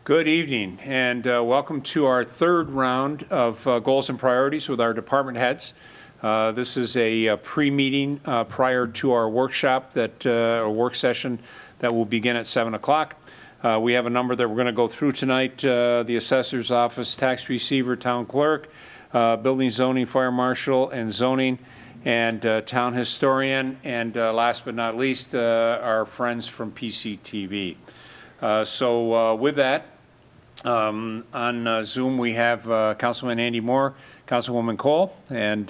Good evening, and welcome to our third round of goals and priorities with our department heads. This is a pre-meeting prior to our workshop, a work session that will begin at 7 o'clock. We have a number that we're going to go through tonight: the assessor's office, tax receiver, town clerk, building, zoning, fire marshal, and zoning, and town historian, and last but not least, our friends from PCTV. So with that, on Zoom we have Councilman Andy Moore, Councilwoman Cole, and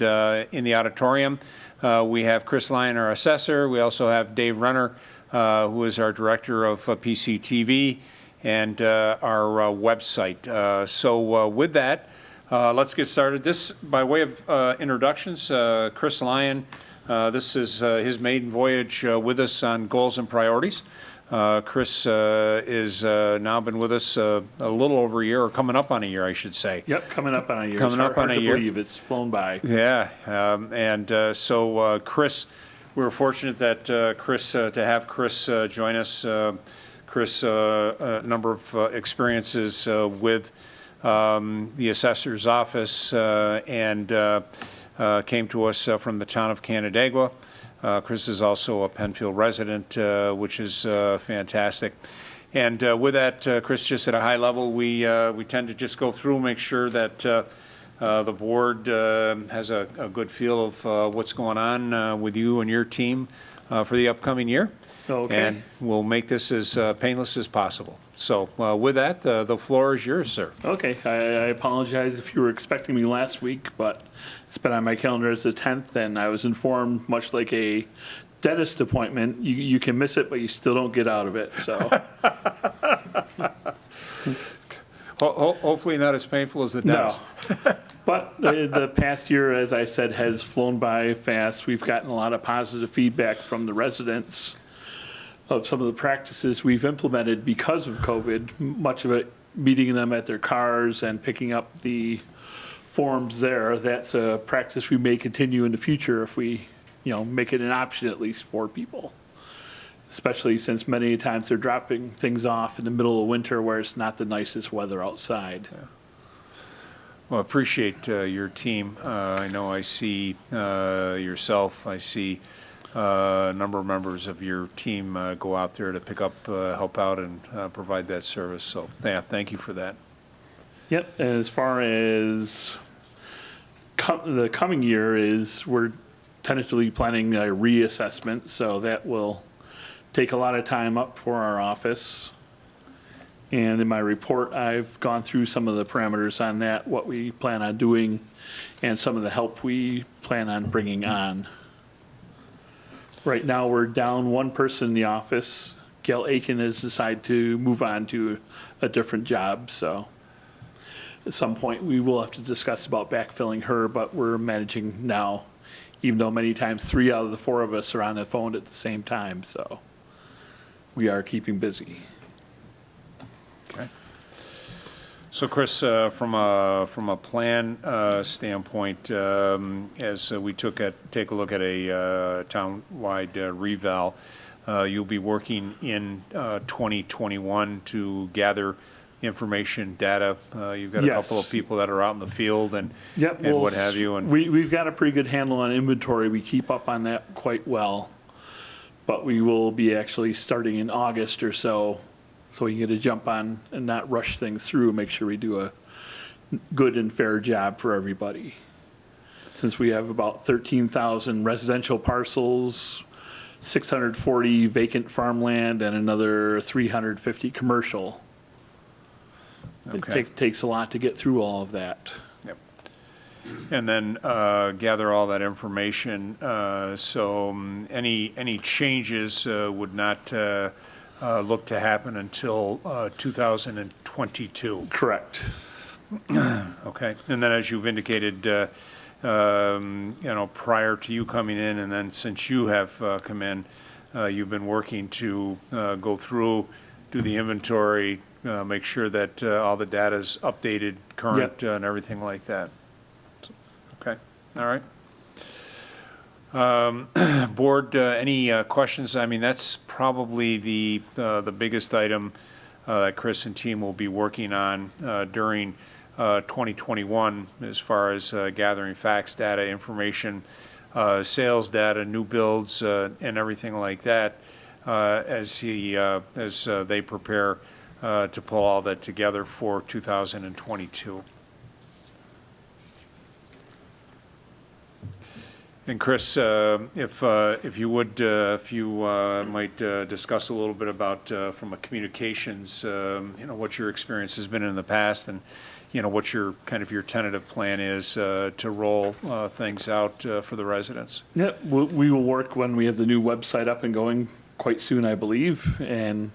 in the auditorium we have Chris Lyon, our assessor. We also have Dave Renner, who is our director of PCTV and our website. So with that, let's get started. This, by way of introductions, Chris Lyon, this is his maiden voyage with us on goals and priorities. Chris is now been with us a little over a year, or coming up on a year, I should say. Yep, coming up on a year. Coming up on a year. Hard to believe it's flown by. Yeah, so Chris, we were fortunate that to have Chris join us. Chris, a number of experiences with the assessor's office and came to us from the town of Canandaigua. Chris is also a Penfield resident, which is fantastic. And with that, Chris, just at a high level, we tend to just go through, make sure that the board has a good feel of what's going on with you and your team for the upcoming year. Okay. And we'll make this as painless as possible. So with that, the floor is yours, sir. Okay, I apologize if you were expecting me last week, but it's been on my calendar as the 10th, and I was informed, much like a dentist appointment, you can miss it, but you still don't get out of it, so. Hopefully not as painful as the dentist. No. But the past year, as I said, has flown by fast. We've gotten a lot of positive feedback from the residents of some of the practices we've implemented because of COVID, much of it meeting them at their cars and picking up the forms there. That's a practice we may continue in the future if we, make it an option at least for people, especially since many times they're dropping things off in the middle of winter where it's not the nicest weather outside. Yeah. Well, I appreciate your team. I know I see yourself, I see a number of members of your team go out there to pick up, help out, and provide that service. So, yeah, thank you for that. Yep. As far as the coming year we're tentatively planning a reassessment, so that will take a lot of time up for our office. And in my report, I've gone through some of the parameters on that, what we plan on doing, and some of the help we plan on bringing on. Right now, we're down one person in the office. Gail Aiken has decided to move on to a different job, so at some point we will have to discuss about backfilling her, but we're managing now, even though many times 3 out of the 4 of us are on the phone at the same time, so we are keeping busy. Okay. So, Chris, from a plan standpoint, as we take a look at a town-wide reval, you'll be working in 2021 to gather information, data. You've got a couple of people that are out in the field and what have you. And we've got a pretty good handle on inventory. We keep up on that quite well, but we will be actually starting in August or so we can get a jump on and not rush things through, make sure we do a good and fair job for everybody. Since we have about 13,000 residential parcels, 640 vacant farmland, and another 350 commercial. Okay. It takes a lot to get through all of that. Yep. And then gather all that information. So any changes would not look to happen until 2022. Correct. Okay. And then, as you've indicated, prior to you coming in, and then since you have come in, you've been working to go through, do the inventory, make sure that all the data is updated, current, and everything like that. Okay. All right. Board, any questions? I mean, that's probably the biggest item that Chris and team will be working on during 2021 as far as gathering facts, data, information, sales data, new builds, and everything like that as they prepare to pull all that together for 2022. And Chris, if you would, might discuss a little bit about from a communications, what your experience has been in the past, and what your kind of your tentative plan is to roll things out for the residents. Yeah, we will work when we have the new website up and going quite soon, I believe, and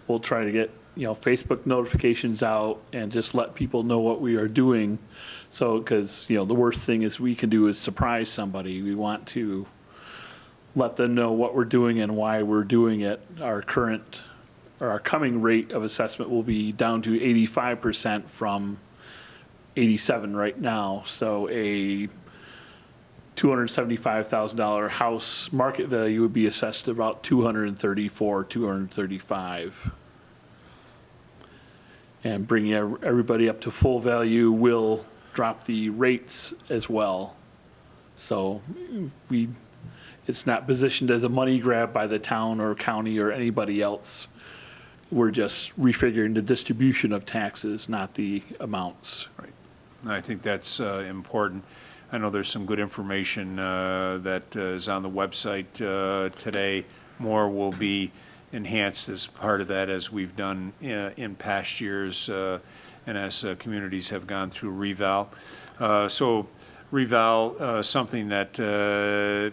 we'll try to get Facebook notifications out and just let people know what we are doing. So, because the worst thing is we can do is surprise somebody. We want to let them know what we're doing and why we're doing it. Our coming rate of assessment will be down to 85% from 87 right now. So a $275,000 house market value would be assessed at about $234, $235. And bringing everybody up to full value will drop the rates as well. So it's not positioned as a money grab by the town or county or anybody else. We're just refiguring the distribution of taxes, not the amounts. Right. And I think that's important. I know there's some good information that is on the website today. More will be enhanced as part of that, as we've done in past years and as communities have gone through reval. So reval, something that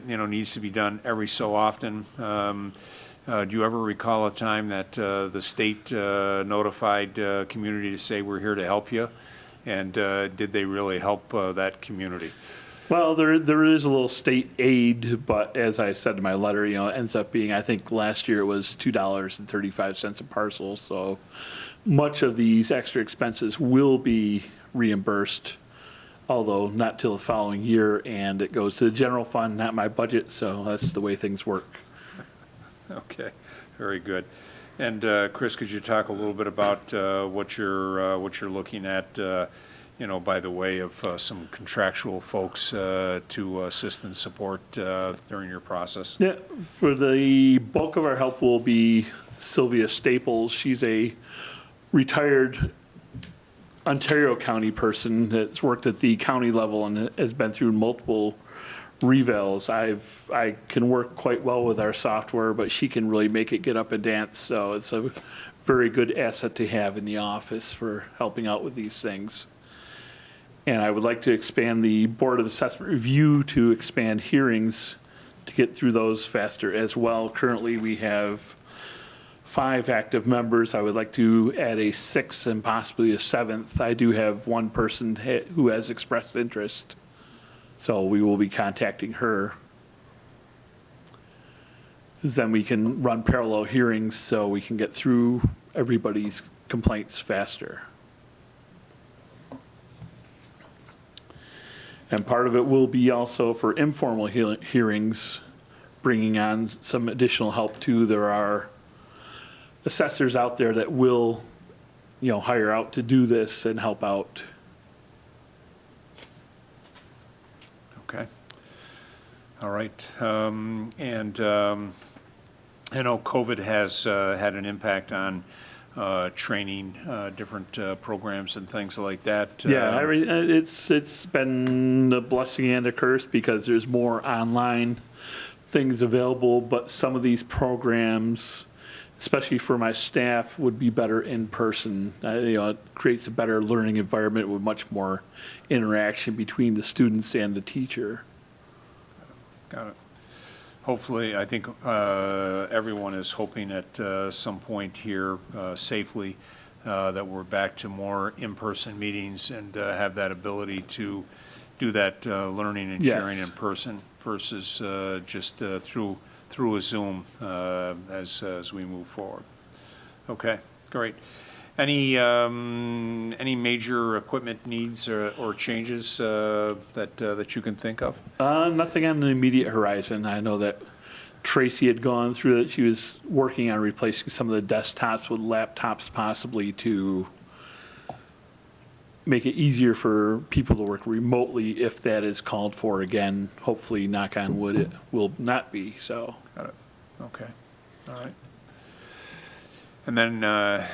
needs to be done every so often. Do you ever recall a time that the state notified community to say we're here to help you? And did they really help that community? Well, there is a little state aid, but as I said in my letter, it ends up being, I think last year it was $2.35 a parcel. So much of these extra expenses will be reimbursed, although not till the following year, and it goes to the general fund, not my budget. So that's the way things work. Okay, very good. And Chris, could you talk a little bit about what you're looking at? By the way of some contractual folks to assist and support during your process. Yeah, for the bulk of our help will be Sylvia Staples. She's a retired Ontario County person that's worked at the county level and has been through multiple revals. I can work quite well with our software, but she can really make it get up and dance. So it's a very good asset to have in the office for helping out with these things. And I would like to expand the Board of Assessment Review to expand hearings to get through those faster as well. Currently, we have 5 active members. I would like to add a 6th and possibly a 7th. I do have one person who has expressed interest, so we will be contacting her. Then we can run parallel hearings so we can get through everybody's complaints faster. And part of it will be also for informal hearings, bringing on some additional help too. There are assessors out there that will, hire out to do this and help out. Okay. All right. And I know COVID has had an impact on training, different programs and things like that. Yeah, it's been a blessing and a curse because there's more online things available, but some of these programs, especially for my staff, would be better in person. It creates a better learning environment with much more interaction between the students and the teacher. Got it. Hopefully, I think everyone is hoping at some point here safely that we're back to more in-person meetings and have that ability to do that learning and sharing in person versus just through a Zoom as we move forward. Okay, great. Any major equipment needs or changes that you can think of? Nothing on the immediate horizon. I know that Tracy had gone through that. She was working on replacing some of the desktops with laptops possibly to make it easier for people to work remotely if that is called for again. Hopefully, knock on wood, it will not be, so. Got it. Okay. All right. And then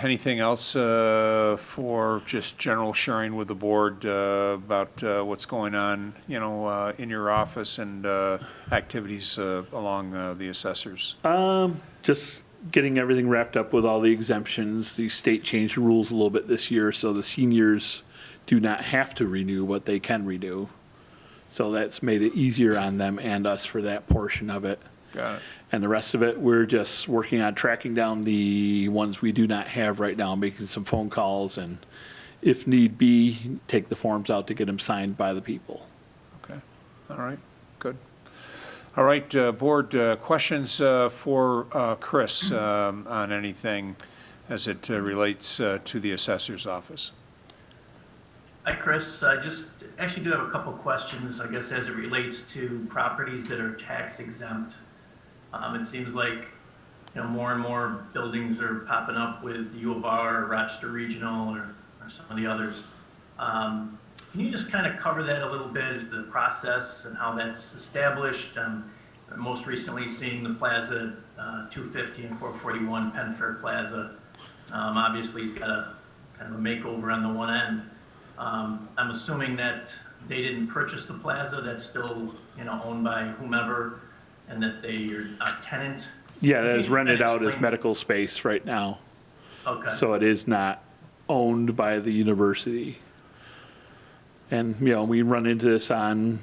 anything else for just general sharing with the board about what's going on, in your office and activities along the assessors? Just getting everything wrapped up with all the exemptions. The state changed the rules a little bit this year, so the seniors do not have to renew, but they can renew. So that's made it easier on them and us for that portion of it. Got it. And the rest of it, we're just working on tracking down the ones we do not have right now, making some phone calls, and if need be, take the forms out to get them signed by the people. Okay. All right. Good. All right, board, questions for Chris on anything as it relates to the assessor's office? Hi, Chris. I just actually do have a couple questions, I guess, as it relates to properties that are tax exempt. It seems like, more and more buildings are popping up with U of R, or Rochester Regional, or some of the others. Can you just kind of cover that a little bit, the process and how that's established? Most recently seeing the Plaza 250 and 441 Penfield Plaza. Obviously, he's got a kind of a makeover on the one end. I'm assuming that they didn't purchase the plaza, that's still, owned by whomever, and that they are a tenant? Yeah, that is Can you rented kinda out as explain- medical space right now. Okay. So it is not owned by the university. And, we run into this on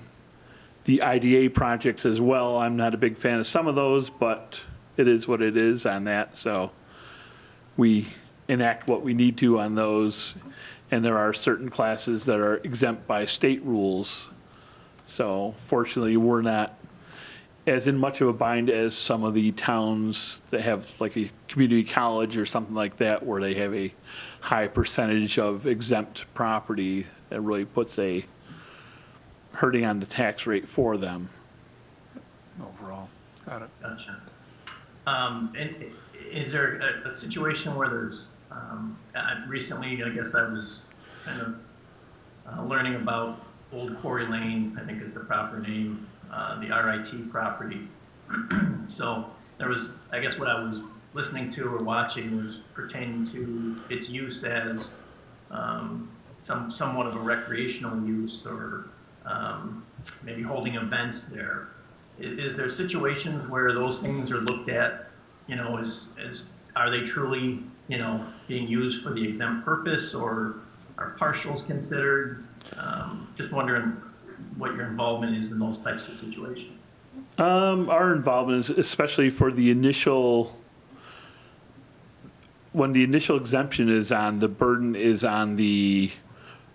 the IDA projects as well. I'm not a big fan of some of those, but it is what it is on that. So we enact what we need to on those. And there are certain classes that are exempt by state rules. So fortunately, we're not as in much of a bind as some of the towns that have like a community college or something like that, where they have a high percentage of exempt property that really puts a hurting on the tax rate for them. Overall, got it. Gotcha. And is there a situation where there's, recently, I guess I was kind of learning about Old Quarry Lane, I think is the proper name, the RIT property. So there was, I guess what I was listening to or watching was pertaining to its use as somewhat of a recreational use, or maybe holding events there. Is there situations where those things are looked at, as are they truly, being used for the exempt purpose, or are partials considered? Just wondering what your involvement is in those types of situations. Our involvement is especially for the initial, when the initial exemption is on, the burden is on the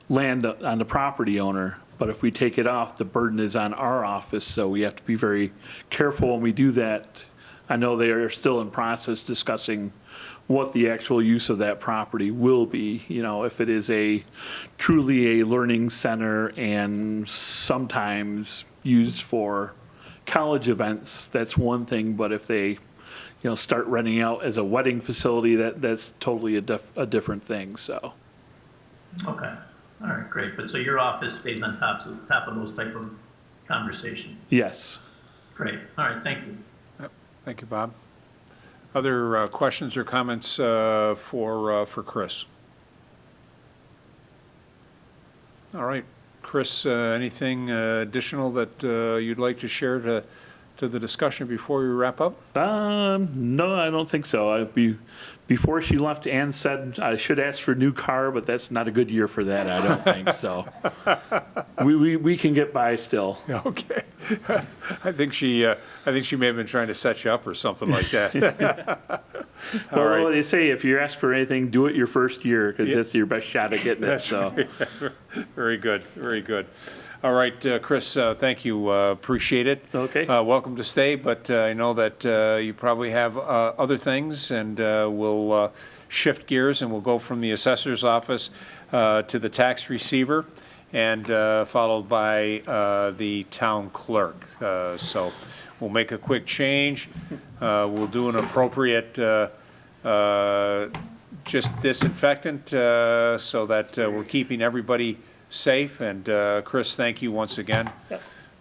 land, on the property owner. But if we take it off, the burden is on our office, so we have to be very careful when we do that. I know they are still in process discussing what the actual use of that property will be. If it is truly a learning center and sometimes used for college events, that's one thing. But if they, start renting out as a wedding facility, that's totally a different thing. So. Okay. All right, great. But so your office stays on top of those type of conversations? Yes. Great. All right, thank you. Yep. Thank you, Bob. Other questions or comments for Chris? All right, Chris, anything additional that you'd like to share to the discussion before we wrap up? No, I don't think so. Before she left, Ann said I should ask for a new car, but that's not a good year for that, I don't think. So we can get by still. Okay. I think she may have been trying to set you up or something like that. All Well, right. they say if you're asked for anything, do it your first year, because that's your best shot at getting it. So Very good, very good. All right, Chris, thank you, appreciate it. Okay. Welcome to stay, but I know that you probably have other things, and we'll shift gears, and we'll go from the assessor's office to the tax receiver, and followed by the town clerk. So we'll make a quick change. We'll do an appropriate just disinfectant so that we're keeping everybody safe. And Chris, thank you once again.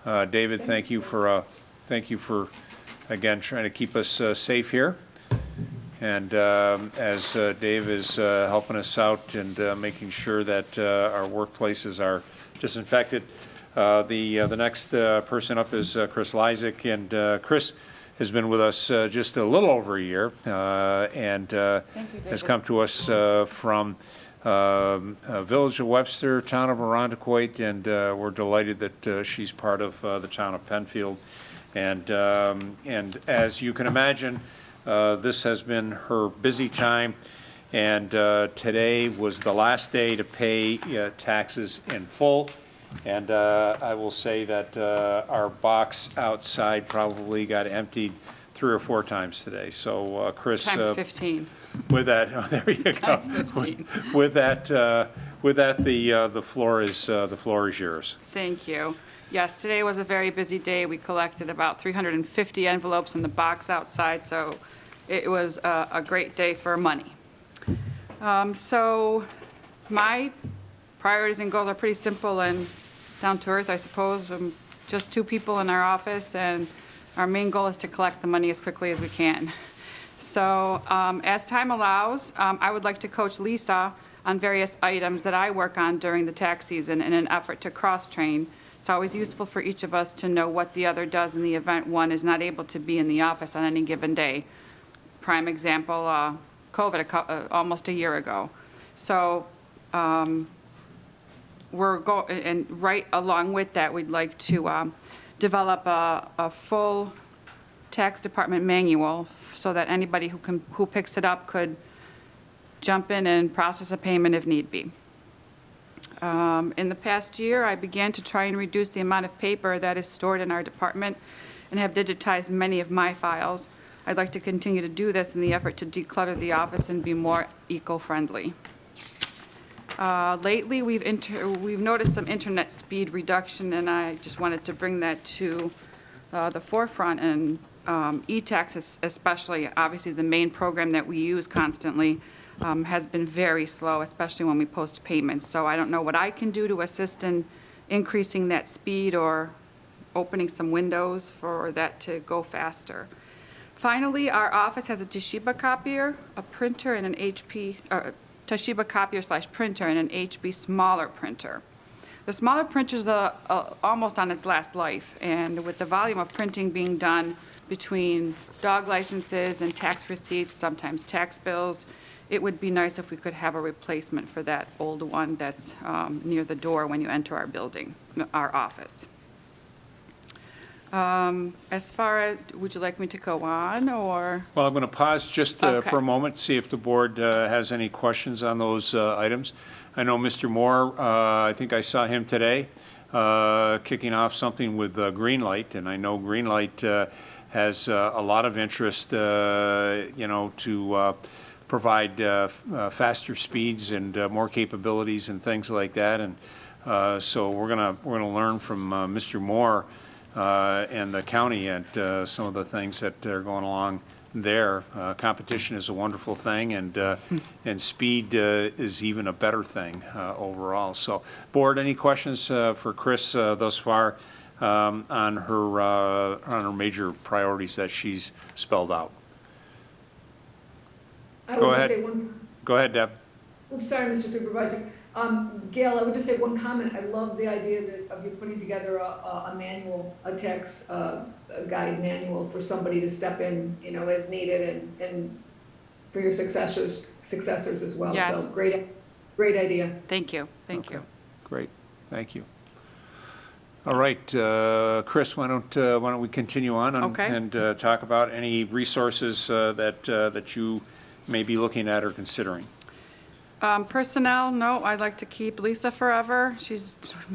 David, thank you for again trying to keep us safe here. And as Dave is helping us out and making sure that our workplaces are disinfected, the next person up is Chris Lysick, and Chris has been with us just a little over a year, and has come to us from Village of Webster, town of Irondequoit, and we're delighted that she's part of the town of Penfield. And as you can imagine, this has been her busy time, and today was the last day to pay taxes in full. And I will say that our box outside probably got emptied 3 or 4 times today. So Chris, Times 15. with that, oh, there you go. Times 15. With that, the floor is yours. Thank you. Yes, today was a very busy day. We collected about 350 envelopes in the box outside, so it was a great day for money. So my priorities and goals are pretty simple and down to earth, I suppose. Just 2 people in our office, and our main goal is to collect the money as quickly as we can. So as time allows, I would like to coach Lisa on various items that I work on during the tax season in an effort to cross-train. It's always useful for each of us to know what the other does in the event one is not able to be in the office on any given day. Prime example, COVID almost a year ago. So and right along with that, we'd like to develop a full tax department manual so that anybody who picks it up could jump in and process a payment if need be. In the past year, I began to try and reduce the amount of paper that is stored in our department and have digitized many of my files. I'd like to continue to do this in the effort to declutter the office and be more eco-friendly. Lately, we've noticed some internet speed reduction, and I just wanted to bring that to the forefront. And e-tax especially, obviously the main program that we use constantly, has been very slow, especially when we post payments. So I don't know what I can do to assist in increasing that speed or opening some windows for that to go faster. Finally, our office has a Toshiba copier, a printer, and an HP, Toshiba copier / printer, and an HB smaller printer. The smaller printer is almost on its last life, and with the volume of printing being done between dog licenses and tax receipts, sometimes tax bills, it would be nice if we could have a replacement for that old one that's near the door when you enter our building, our office. As far as, would you like me to go on, or? Well, I'm going to pause just Okay. for a moment, see if the board has any questions on those items. I know Mr. Moore, I think I saw him today, kicking off something with Greenlight, and I know Greenlight has a lot of interest, to provide faster speeds and more capabilities and things like that. And so we're gonna learn from Mr. Moore and the county and some of the things that are going along there. Competition is a wonderful thing, and speed is even a better thing overall. So, board, any questions for Chris thus far on her major priorities that she's spelled out? I Go would just ahead. say one, Go ahead, Deb. oops, sorry, Mr. Supervisor. Gail, I would just say one comment. I love the idea of you putting together a manual, a tax guide manual for somebody to step in, as needed, and for your successors as well. Yes. So great idea. Thank you, thank you. Great, thank you. All right, Chris, why don't we continue on Okay. and talk about any resources that you may be looking at or considering? Personnel, no, I'd like to keep Lisa forever.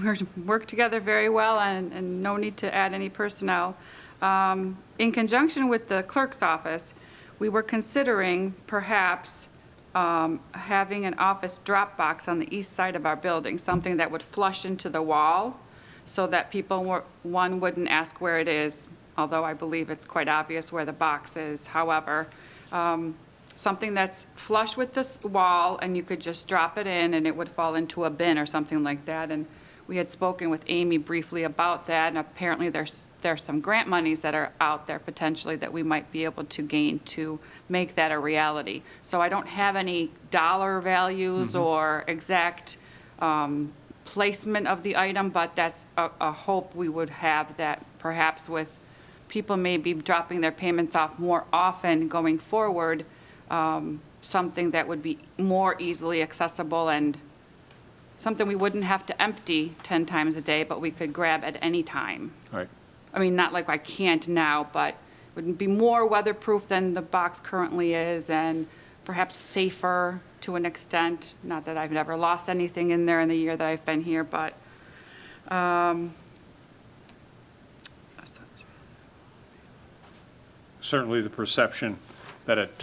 We're worked together very well, and no need to add any personnel. In conjunction with the clerk's office, we were considering perhaps having an office drop box on the east side of our building, something that would flush into the wall so that people, one, wouldn't ask where it is, although I believe it's quite obvious where the box is. However, something that's flush with this wall, and you could just drop it in and it would fall into a bin or something like that. And we had spoken with Amy briefly about that, and apparently there's some grant monies that are out there potentially that we might be able to gain to make that a reality. So I don't have any dollar values or exact placement of the item, but that's a hope we would have, that perhaps with people maybe dropping their payments off more often going forward, something that would be more easily accessible and something we wouldn't have to empty 10 times a day, but we could grab at any time. All right. I mean, not like I can't now, but would be more weatherproof than the box currently is, and perhaps safer to an extent. Not that I've never lost anything in there in the year that I've been here, but Certainly the perception that it,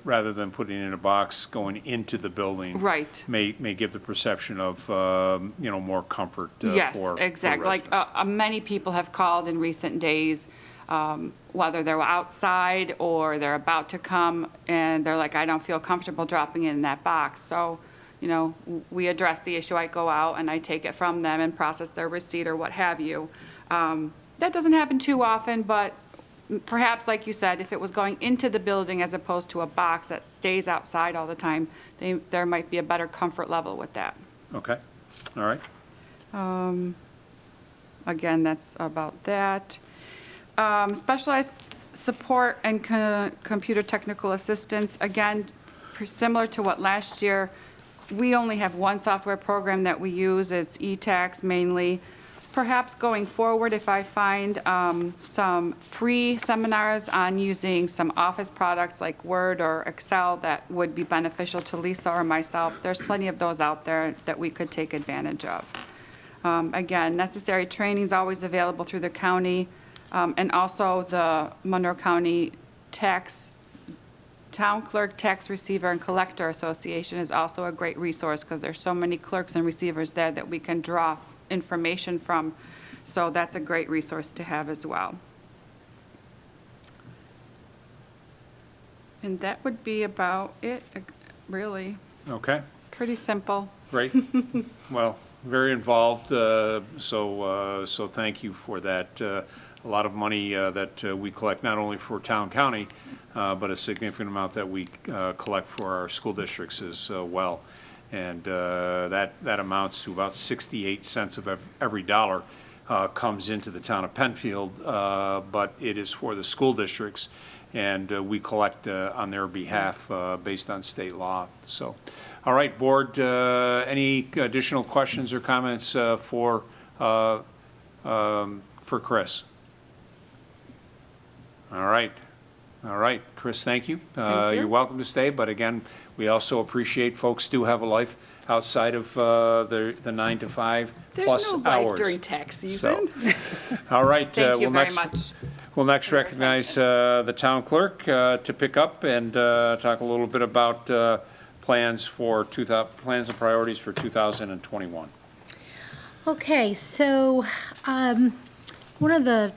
rather than putting it in a box going into the building. Right. May give the perception of, more comfort Yes, for exactly. Like, residents. many people have called in recent days, whether they're outside or they're about to come, and they're like, I don't feel comfortable dropping it in that box. So, we address the issue. I go out and I take it from them and process their receipt or what have you. That doesn't happen too often, but perhaps, like you said, if it was going into the building as opposed to a box that stays outside all the time, there might be a better comfort level with that. Okay, all right. Again, that's about that. Specialized support and computer technical assistance, again, similar to what last year, we only have one software program that we use. It's eTax mainly. Perhaps going forward, if I find some free seminars on using some office products like Word or Excel that would be beneficial to Lisa or myself, there's plenty of those out there that we could take advantage of. Again, necessary training is always available through the county, and also the Monroe County Town Clerk, Tax Receiver, and Collector Association is also a great resource, because there's so many clerks and receivers there that we can draw information from. So that's a great resource to have as well. And that would be about it, really. Okay, Pretty simple. great. Well, very involved, so thank you for that. A lot of money that we collect, not only for town, county, but a significant amount that we collect for our school districts as well. And that amounts to about 68 cents of every dollar comes into the town of Penfield, but it is for the school districts, and we collect on their behalf based on state law. So, all right, board, any additional questions or comments for Chris? All right, Chris, thank you. Thank you. You're welcome to stay, but again, we also appreciate folks do have a life outside of the 9 to 5 plus There's no hours. life during tax season. All right. Thank you we'll very next, much. We'll next for your recognize the town clerk to pick up and talk a little bit about plans and priorities for 2021. Okay, so one of the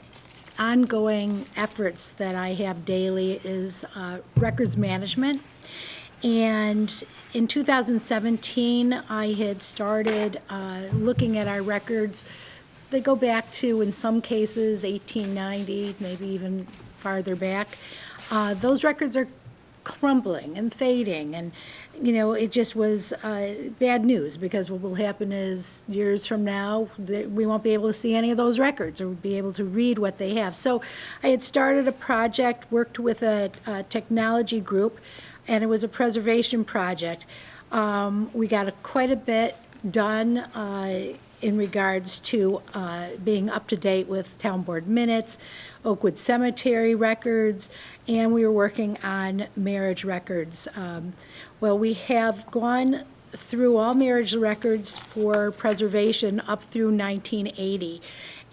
ongoing efforts that I have daily is records management. And in 2017, I had started looking at our records. They go back to, in some cases, 1890, maybe even farther back. Those records are crumbling and fading, and it just was bad news, because what will happen is years from now we won't be able to see any of those records or be able to read what they have. So I had started a project, worked with a technology group, and it was a preservation project. We got quite a bit done in regards to being up to date with town board minutes, Oakwood Cemetery records, and we were working on marriage records. Well, we have gone through all marriage records for preservation up through 1980.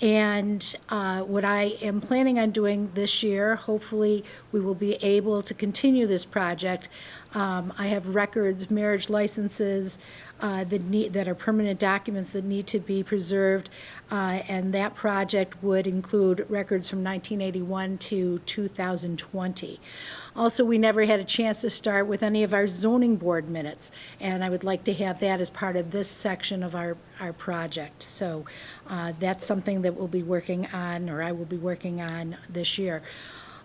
And what I am planning on doing this year, hopefully we will be able to continue this project. I have records, marriage licenses, that are permanent documents that need to be preserved, and that project would include records from 1981 to 2020. Also, we never had a chance to start with any of our zoning board minutes, and I would like to have that as part of this section of our project. So that's something that we'll be working on, or I will be working on this year.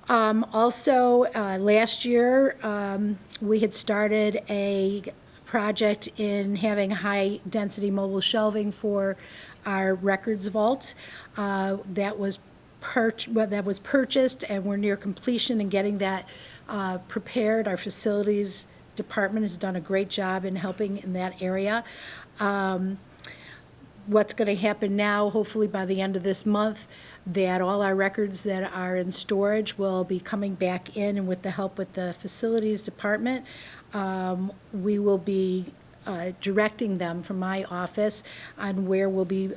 Also, last year, we had started a project in having high-density mobile shelving for our records vault. That was purchased, and we're near completion in getting that prepared. Our facilities department has done a great job in helping in that area. What's going to happen now, hopefully by the end of this month, that all our records that are in storage will be coming back in, and with the help with the facilities department, we will be directing them from my office on where we'll be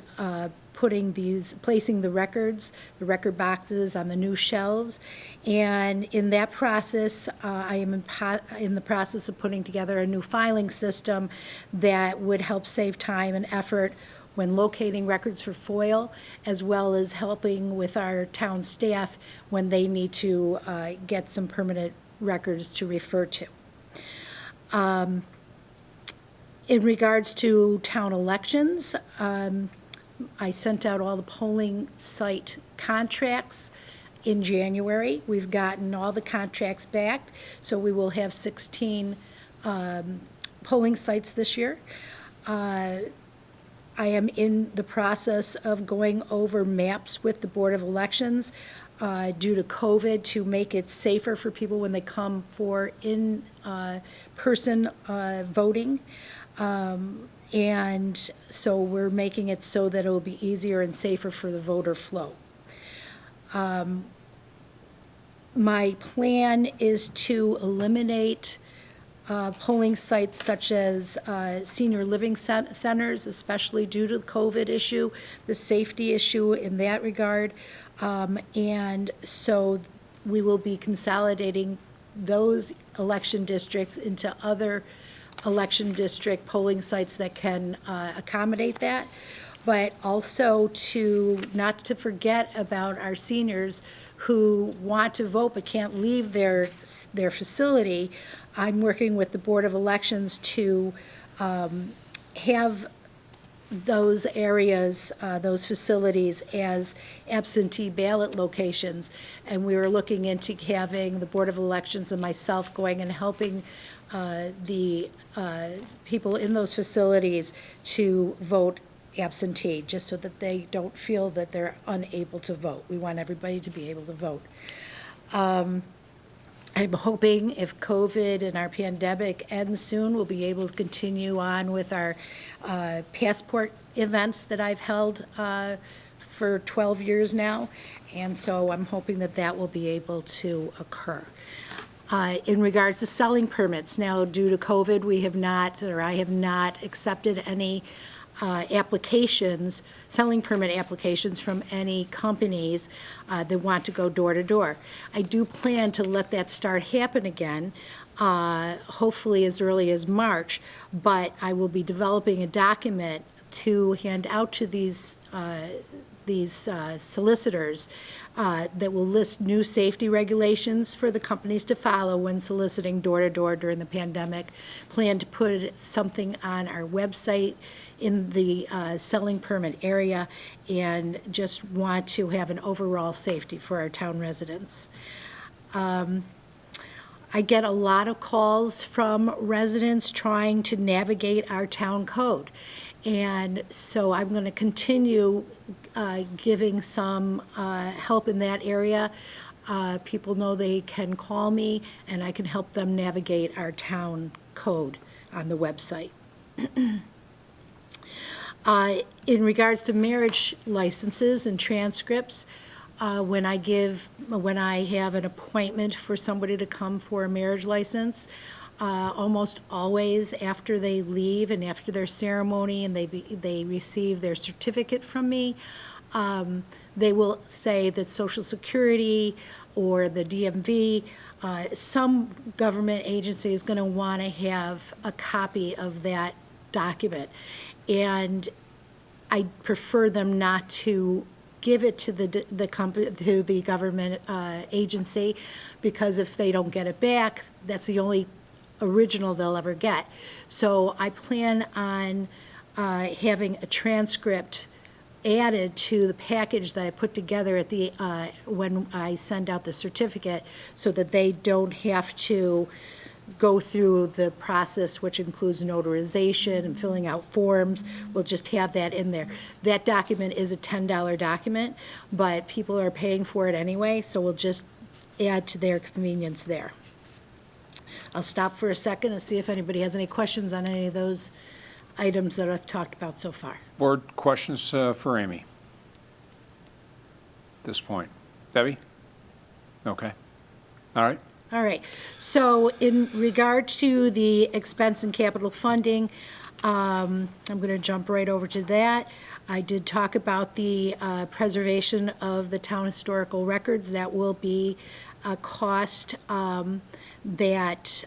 placing the records, the record boxes on the new shelves. And in that process, I am in the process of putting together a new filing system that would help save time and effort when locating records for FOIL, as well as helping with our town staff when they need to get some permanent records to refer to. In regards to town elections, I sent out all the polling site contracts in January. We've gotten all the contracts back, so we will have 16 polling sites this year. I am in the process of going over maps with the Board of Elections due to COVID to make it safer for people when they come for in-person voting. And so we're making it so that it will be easier and safer for the voter flow. My plan is to eliminate polling sites such as senior living centers, especially due to the COVID issue, the safety issue in that regard. And so we will be consolidating those election districts into other election district polling sites that can accommodate that, but also not to forget about our seniors who want to vote but can't leave their facility. I'm working with the Board of Elections to have those areas, those facilities as absentee ballot locations. And we were looking into having the Board of Elections and myself going and helping the people in those facilities to vote absentee, just so that they don't feel that they're unable to vote. We want everybody to be able to vote. I'm hoping if COVID and our pandemic ends soon, we'll be able to continue on with our passport events that I've held for 12 years now. And so I'm hoping that that will be able to occur. In regards to selling permits, now due to COVID, we have not, or I have not accepted any applications, selling permit applications from any companies that want to go door to door. I do plan to let that start happen again, hopefully as early as March, but I will be developing a document to hand out to these solicitors that will list new safety regulations for the companies to follow when soliciting door-to-door during the pandemic. Plan to put something on our website in the selling permit area, and just want to have an overall safety for our town residents. I get a lot of calls from residents trying to navigate our town code. And so I'm going to continue giving some help in that area. People know they can call me, and I can help them navigate our town code on the website. In regards to marriage licenses and transcripts, when I have an appointment for somebody to come for a marriage license, almost always after they leave and after their ceremony and they receive their certificate from me, they will say that Social Security or the DMV, some government agency is going to want to have a copy of that document. And I prefer them not to give it to the company, to the government agency, because if they don't get it back, that's the only original they'll ever get. So I plan on having a transcript added to the package that I put together at the, when I send out the certificate, so that they don't have to go through the process, which includes notarization and filling out forms. We'll just have that in there. That document is a $10 document, but people are paying for it anyway, so we'll just add to their convenience there. I'll stop for a second and see if anybody has any questions on any of those items that I've talked about so far. Board questions for Amy at this point? Debbie? Okay. All right. All right, so in regard to the expense and capital funding, I'm going to jump right over to that. I did talk about the preservation of the town historical records. That will be a cost that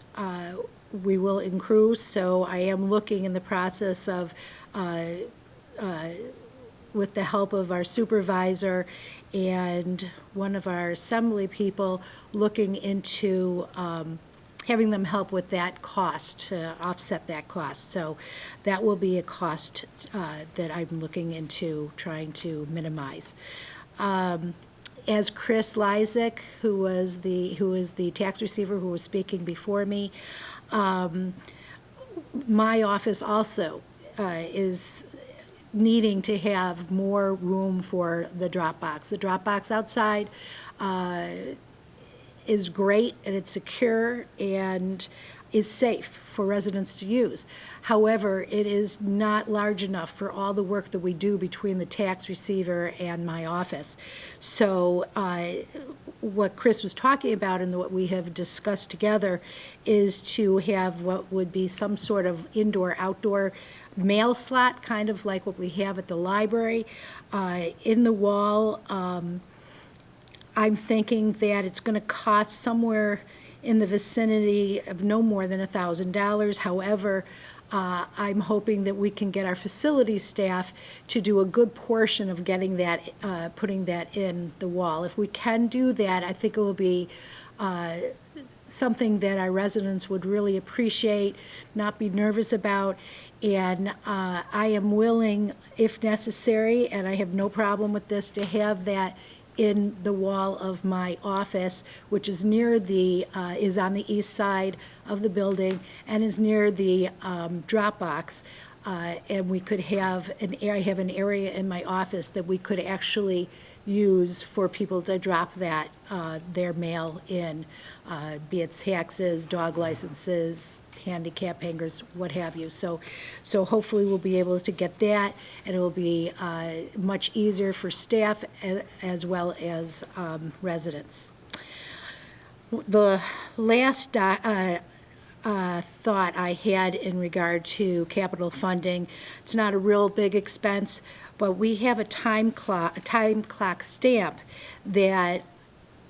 we will accrue, so I am looking in the process of, with the help of our supervisor and one of our assembly people, looking into having them help with that cost, to offset that cost. So that will be a cost that I'm looking into trying to minimize. As Chris Lysick, who is the tax receiver who was speaking before me, my office also is needing to have more room for the drop box. The drop box outside is great, and it's secure and is safe for residents to use. However, it is not large enough for all the work that we do between the tax receiver and my office. So what Chris was talking about and what we have discussed together is to have what would be some sort of indoor-outdoor mail slot, kind of like what we have at the library. In the wall, I'm thinking that it's going to cost somewhere in the vicinity of no more than $1,000. However, I'm hoping that we can get our facilities staff to do a good portion of getting that, putting that in the wall. If we can do that, I think it will be something that our residents would really appreciate, not be nervous about, and I am willing, if necessary, and I have no problem with this, to have that in the wall of my office, which is near the, is on the east side of the building and is near the drop box. And we could have I have an area in my office that we could actually use for people to drop that, their mail in, be it taxes, dog licenses, handicap hangers, what have you. So hopefully we'll be able to get that, and it will be much easier for staff as well as residents. The last thought I had in regard to capital funding, it's not a real big expense, but we have a time clock stamp that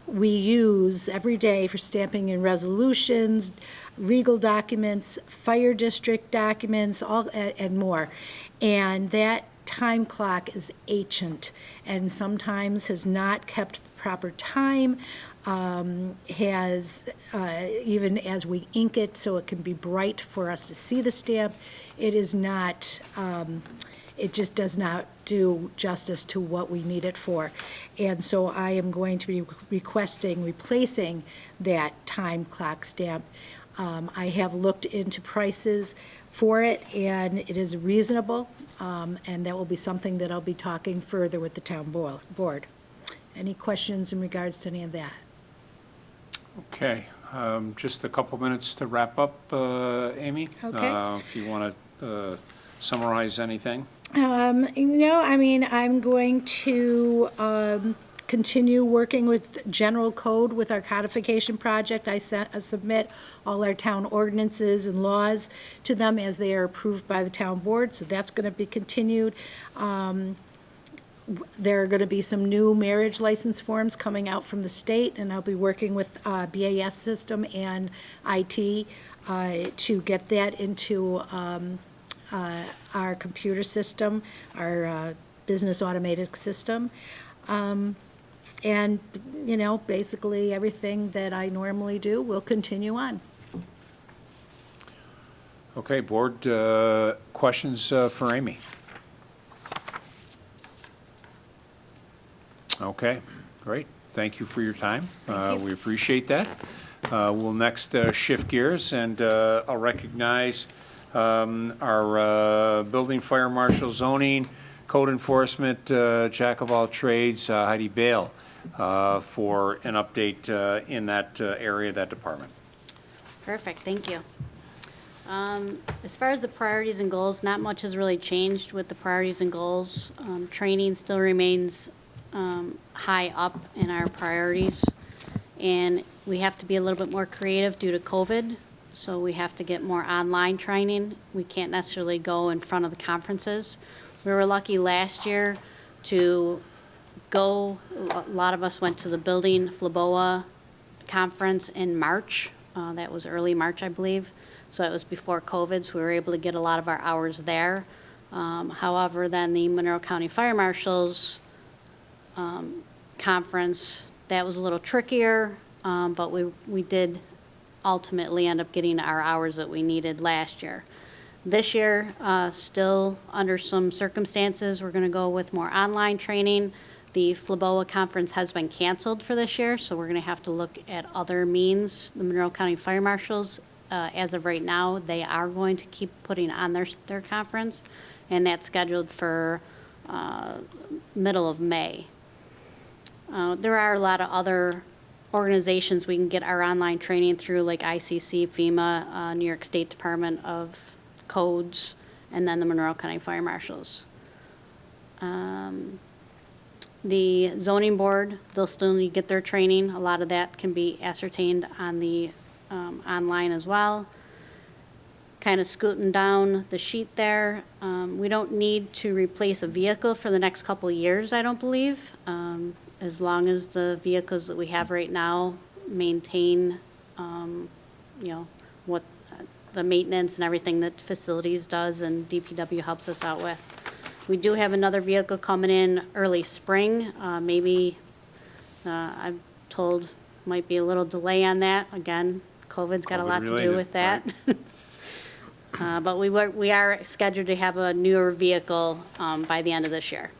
we use every day for stamping in resolutions, legal documents, fire district documents, all and more. And that time clock is ancient and sometimes has not kept the proper time, has, even as we ink it so it can be bright for us to see the stamp, it is not, it just does not do justice to what we need it for. And so I am going to be replacing that time clock stamp. I have looked into prices for it, and it is reasonable, and that will be something that I'll be talking further with the town board. Any questions in regards to any of that? Okay, just a couple minutes to wrap up, Amy. Okay. If you want to summarize anything. No, I mean, I'm going to continue working with general code with our codification project. I submit all our town ordinances and laws to them as they are approved by the town board, so that's going to be continued. There are going to be some new marriage license forms coming out from the state, and I'll be working with BAS system and IT to get that into our computer system, our business automated system. And, you know, basically everything that I normally do will continue on. Okay, board, questions for Amy? Okay, great. Thank you for your time. We appreciate that. We'll next shift gears, and I'll recognize our building, fire marshal, zoning, code enforcement, jack of all trades, Heidi Bale, for an update in that area, that department. Perfect, thank you. As far as the priorities and goals, not much has really changed with the priorities and goals. Training still remains high up in our priorities, and we have to be a little bit more creative due to COVID, so we have to get more online training. We can't necessarily go in front of the conferences. We were lucky last year to go, a lot of us went to the Building FLABOA conference in March. That was early March, I believe. So it was before COVID, so we were able to get a lot of our hours there. However, then the Monroe County Fire Marshals conference, that was a little trickier, but we did ultimately end up getting our hours that we needed last year. This year, still under some circumstances, we're going to go with more online training. The FLABOA conference has been canceled for this year, so we're going to have to look at other means. The Monroe County Fire Marshals, as of right now, they are going to keep putting on their conference, and that's scheduled for middle of May. There are a lot of other organizations we can get our online training through, like ICC, FEMA, New York State Department of Codes, and then the Monroe County Fire Marshals. The zoning board, they'll still need to get their training. A lot of that can be ascertained on the online as well. Kind of scooting down the sheet there. We don't need to replace a vehicle for the next couple of years, I don't believe. As long as the vehicles that we have right now maintain, you know, what the maintenance and everything that facilities does and DPW helps us out with. We do have another vehicle coming in early spring. Maybe, I'm told, might be a little delay on that. Again, COVID's got a lot to do with that. But we are scheduled to have a newer vehicle by the end of this year.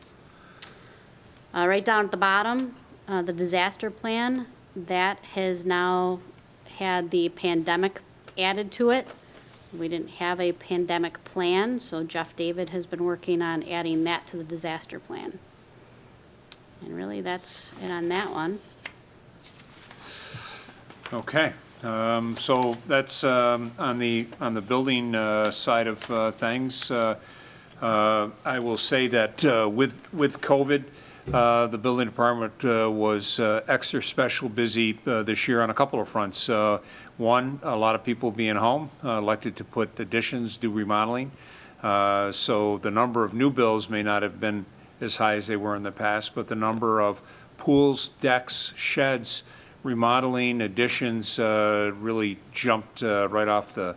Right down at the bottom, the disaster plan, that has now had the pandemic added to it. We didn't have a pandemic plan, so Jeff David has been working on adding that to the disaster plan. And really, that's it on that one. Okay, so that's on the building side of things. I will say that with COVID, the building department was extra special busy this year on a couple of fronts. One, a lot of people being home, elected to put additions, do remodeling. So the number of new builds may not have been as high as they were in the past, but the number of pools, decks, sheds, remodeling, additions really jumped right off the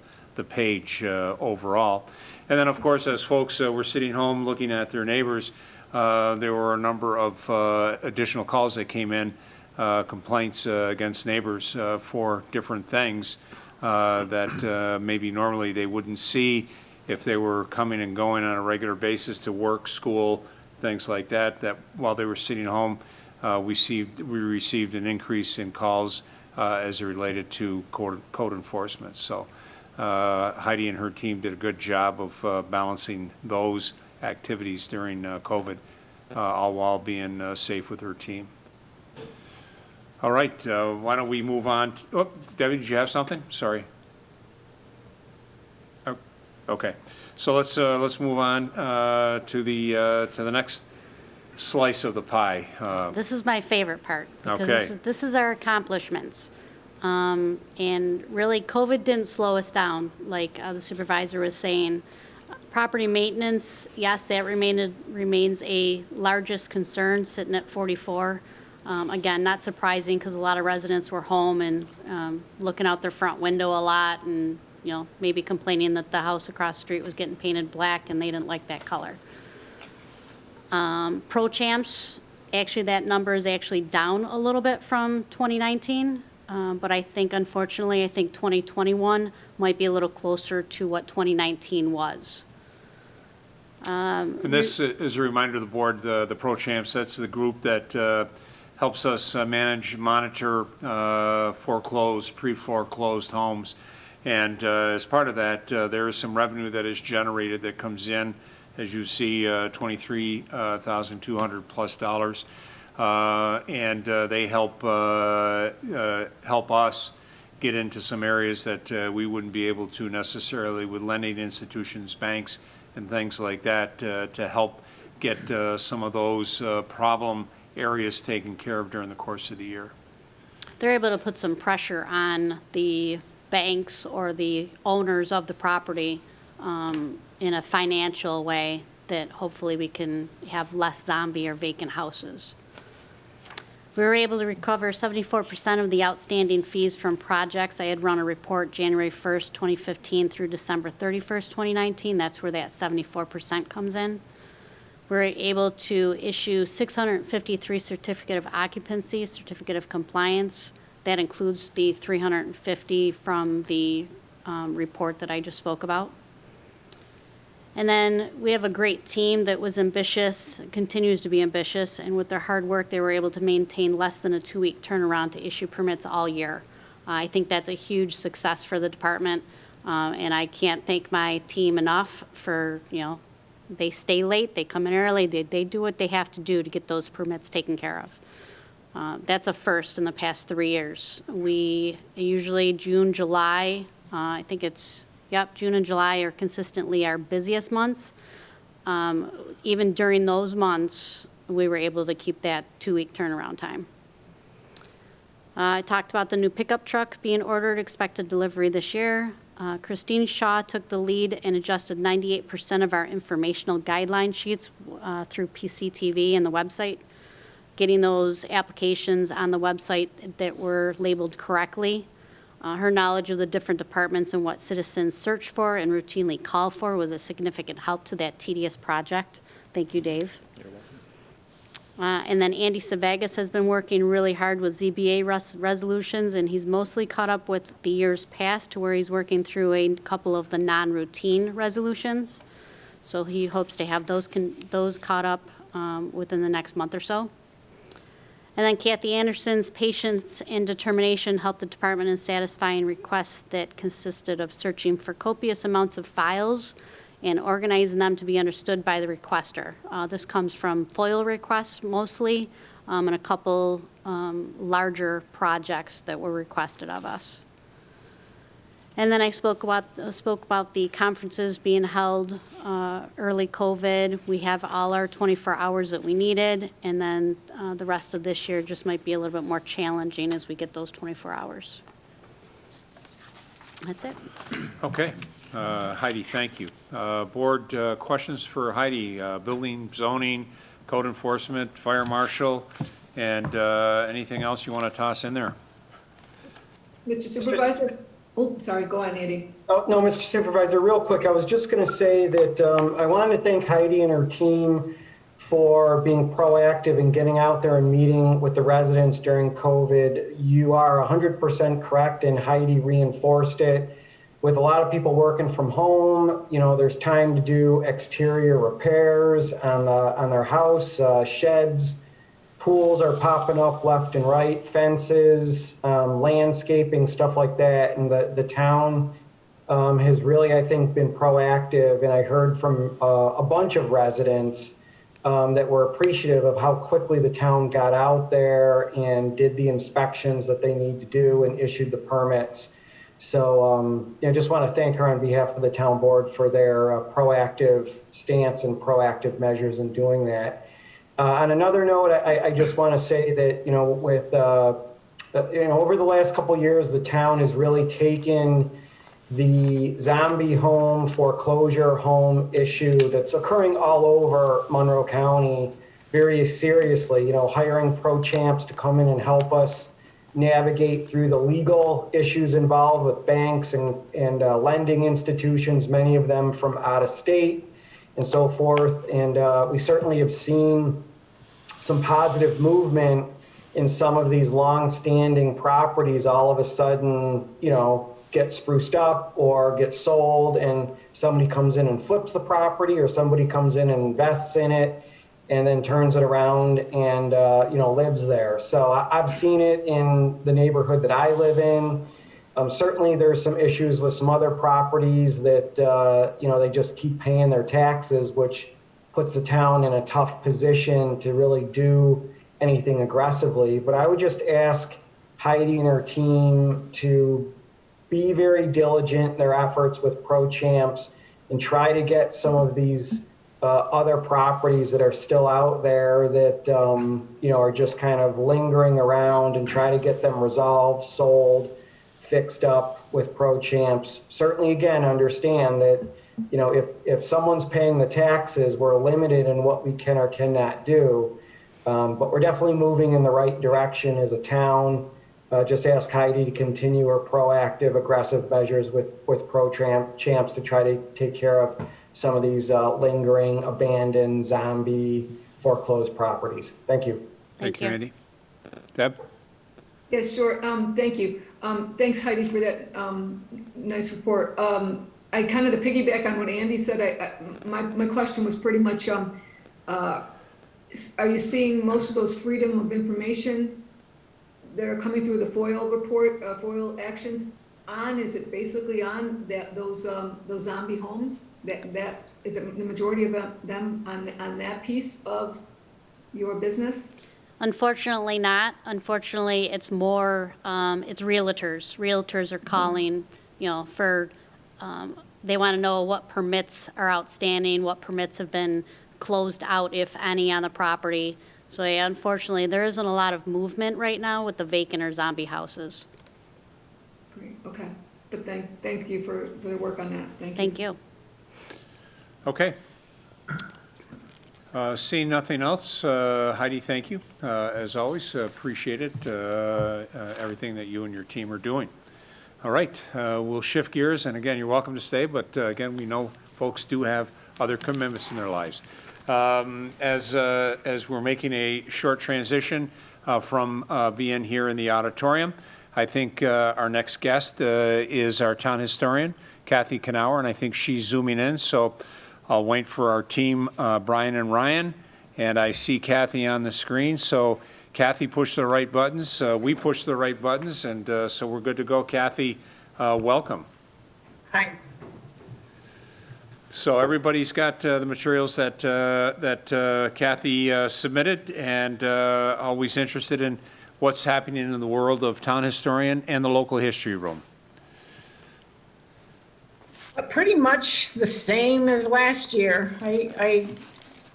page overall. And then, of course, as folks were sitting home looking at their neighbors, there were a number of additional calls that came in, complaints against neighbors for different things that maybe normally they wouldn't see if they were coming and going on a regular basis to work, school, things like that, that while they were sitting home, we received an increase in calls as it related to code enforcement. So Heidi and her team did a good job of balancing those activities during COVID, all while being safe with her team. All right, why don't we move on? Oh, Debbie, did you have something? Sorry. Oh, okay, so let's move on to the next slice of the pie. This is my favorite part, because Okay. this is our accomplishments. And really, COVID didn't slow us down, like the supervisor was saying. Property maintenance, yes, that remains a largest concern, sitting at 44. Again, not surprising, because a lot of residents were home and looking out their front window a lot, and maybe complaining that the house across the street was getting painted black and they didn't like that color. Pro champs, actually that number is actually down a little bit from 2019. But I think unfortunately, I think 2021 might be a little closer to what 2019 was. And this is a reminder to the board, the Pro Champs, that's the group that helps us monitor foreclosed, pre-foreclosed homes. And as part of that, there is some revenue that is generated that comes in, as you see, $23,200 plus dollars. And they help us get into some areas that we wouldn't be able to necessarily with lending institutions, banks, and things like that to help get some of those problem areas taken care of during the course of the year. They're able to put some pressure on the banks or the owners of the property in a financial way that hopefully we can have less zombie or vacant houses. We were able to recover 74% of the outstanding fees from projects. I had run a report January 1st, 2015 through December 31st, 2019. That's where that 74% comes in. We were able to issue 653 certificate of occupancy, certificate of compliance. That includes the 350 from the report that I just spoke about. And then we have a great team that was ambitious, continues to be ambitious, and with their hard work, they were able to maintain less than a 2-week turnaround to issue permits all year. I think that's a huge success for the department, and I can't thank my team enough for, they stay late, they come in early, they do what they have to do to get those permits taken care of. That's a first in the past 3 years. We usually June, July, I think it's June and July are consistently our busiest months. Even during those months, we were able to keep that 2-week turnaround time. I talked about the new pickup truck being ordered, expected delivery this year. Christine Shaw took the lead and adjusted 98% of our informational guideline sheets through PCTV and the website, getting those applications on the website that were labeled correctly. Her knowledge of the different departments and what citizens search for and routinely call for was a significant help to that tedious project. Thank you, Dave. You're welcome. And then Andy Savagas has been working really hard with ZBA resolutions, and he's mostly caught up with the years past to where he's working through a couple of the non-routine resolutions. So he hopes to have those caught up within the next month or so. And then Kathy Anderson's patience and determination helped the department in satisfying requests that consisted of searching for copious amounts of files and organizing them to be understood by the requester. This comes from FOIL requests mostly, and a couple larger projects that were requested of us. And then I spoke about the conferences being held early COVID. We have all our 24 hours that we needed, and then the rest of this year just might be a little bit more challenging as we get those 24 hours. That's it. Okay. Heidi, thank you. Board questions for Heidi, building, zoning, code enforcement, fire marshal, and anything else you want to toss in there? Mr. Supervisor? Oh, sorry, go on, Andy. Oh, no, Mr. Supervisor, real quick, I was just going to say that I wanted to thank Heidi and her team for being proactive and getting out there and meeting with the residents during COVID. You are 100% correct, and Heidi reinforced it. With a lot of people working from home, there's time to do exterior repairs on their house, sheds. Pools are popping up left and right, fences, landscaping, stuff like that. And the town has really, I think, been proactive. And I heard from a bunch of residents that were appreciative of how quickly the town got out there and did the inspections that they need to do and issued the permits. So just want to thank her on behalf of the town board for their proactive stance and proactive measures in doing that. On another note, I just want to say that, with, over the last couple of years, the town has really taken the zombie home, foreclosure home issue that's occurring all over Monroe County very seriously, hiring pro champs to come in and help us navigate through the legal issues involved with banks and lending institutions, many of them from out of state and so forth. And we certainly have seen some positive movement in some of these long-standing properties all of a sudden, get spruced up or get sold, and somebody comes in and flips the property, or somebody comes in and invests in it and then turns it around and, lives there. So I've seen it in the neighborhood that I live in. Certainly there's some issues with some other properties that, they just keep paying their taxes, which puts the town in a tough position to really do anything aggressively. But I would just ask Heidi and her team to be very diligent in their efforts with ProChamps and try to get some of these other properties that are still out there that, are just kind of lingering around, and try to get them resolved, sold, fixed up with ProChamps. Certainly, again, understand that, if someone's paying the taxes, we're limited in what we can or cannot do. But we're definitely moving in the right direction as a town. Just ask Heidi to continue her proactive, aggressive measures with ProChamps to try to take care of some of these lingering, abandoned, zombie, foreclosed properties. Thank you. Thank you. Andy. Deb? Yeah, sure. Thank you. Thanks, Heidi, for that nice report. I kind of, to piggyback on what Andy said, my question was pretty much, are you seeing most of those freedom of information that are coming through the FOIL report, FOIL actions on? Is it basically on those zombie homes? That is it the majority of them on that piece of your business? Unfortunately not. Unfortunately, it's more, it's realtors. Realtors are calling, for, they want to know what permits are outstanding, what permits have been closed out, if any, on the property. So yeah, unfortunately, there isn't a lot of movement right now with the vacant or zombie houses. Great, okay. But thank you for the work on that. Thank you. Thank you. Okay. Seeing nothing else, Heidi, thank you. As always, appreciate it, everything that you and your team are doing. All right, we'll shift gears, and again, you're welcome to stay, but again, we know folks do have other commitments in their lives. As we're making a short transition from being here in the auditorium, I think our next guest is our town historian, Kathy Knauer, and I think she's zooming in, so I'll wait for our team, Brian and Ryan, and I see Kathy on the screen. So Kathy pushed the right buttons, we pushed the right buttons, and so we're good to go. Kathy, welcome. Hi. So everybody's got the materials that Kathy submitted, and always interested in what's happening in the world of town historian and the local history room. Pretty much the same as last year. I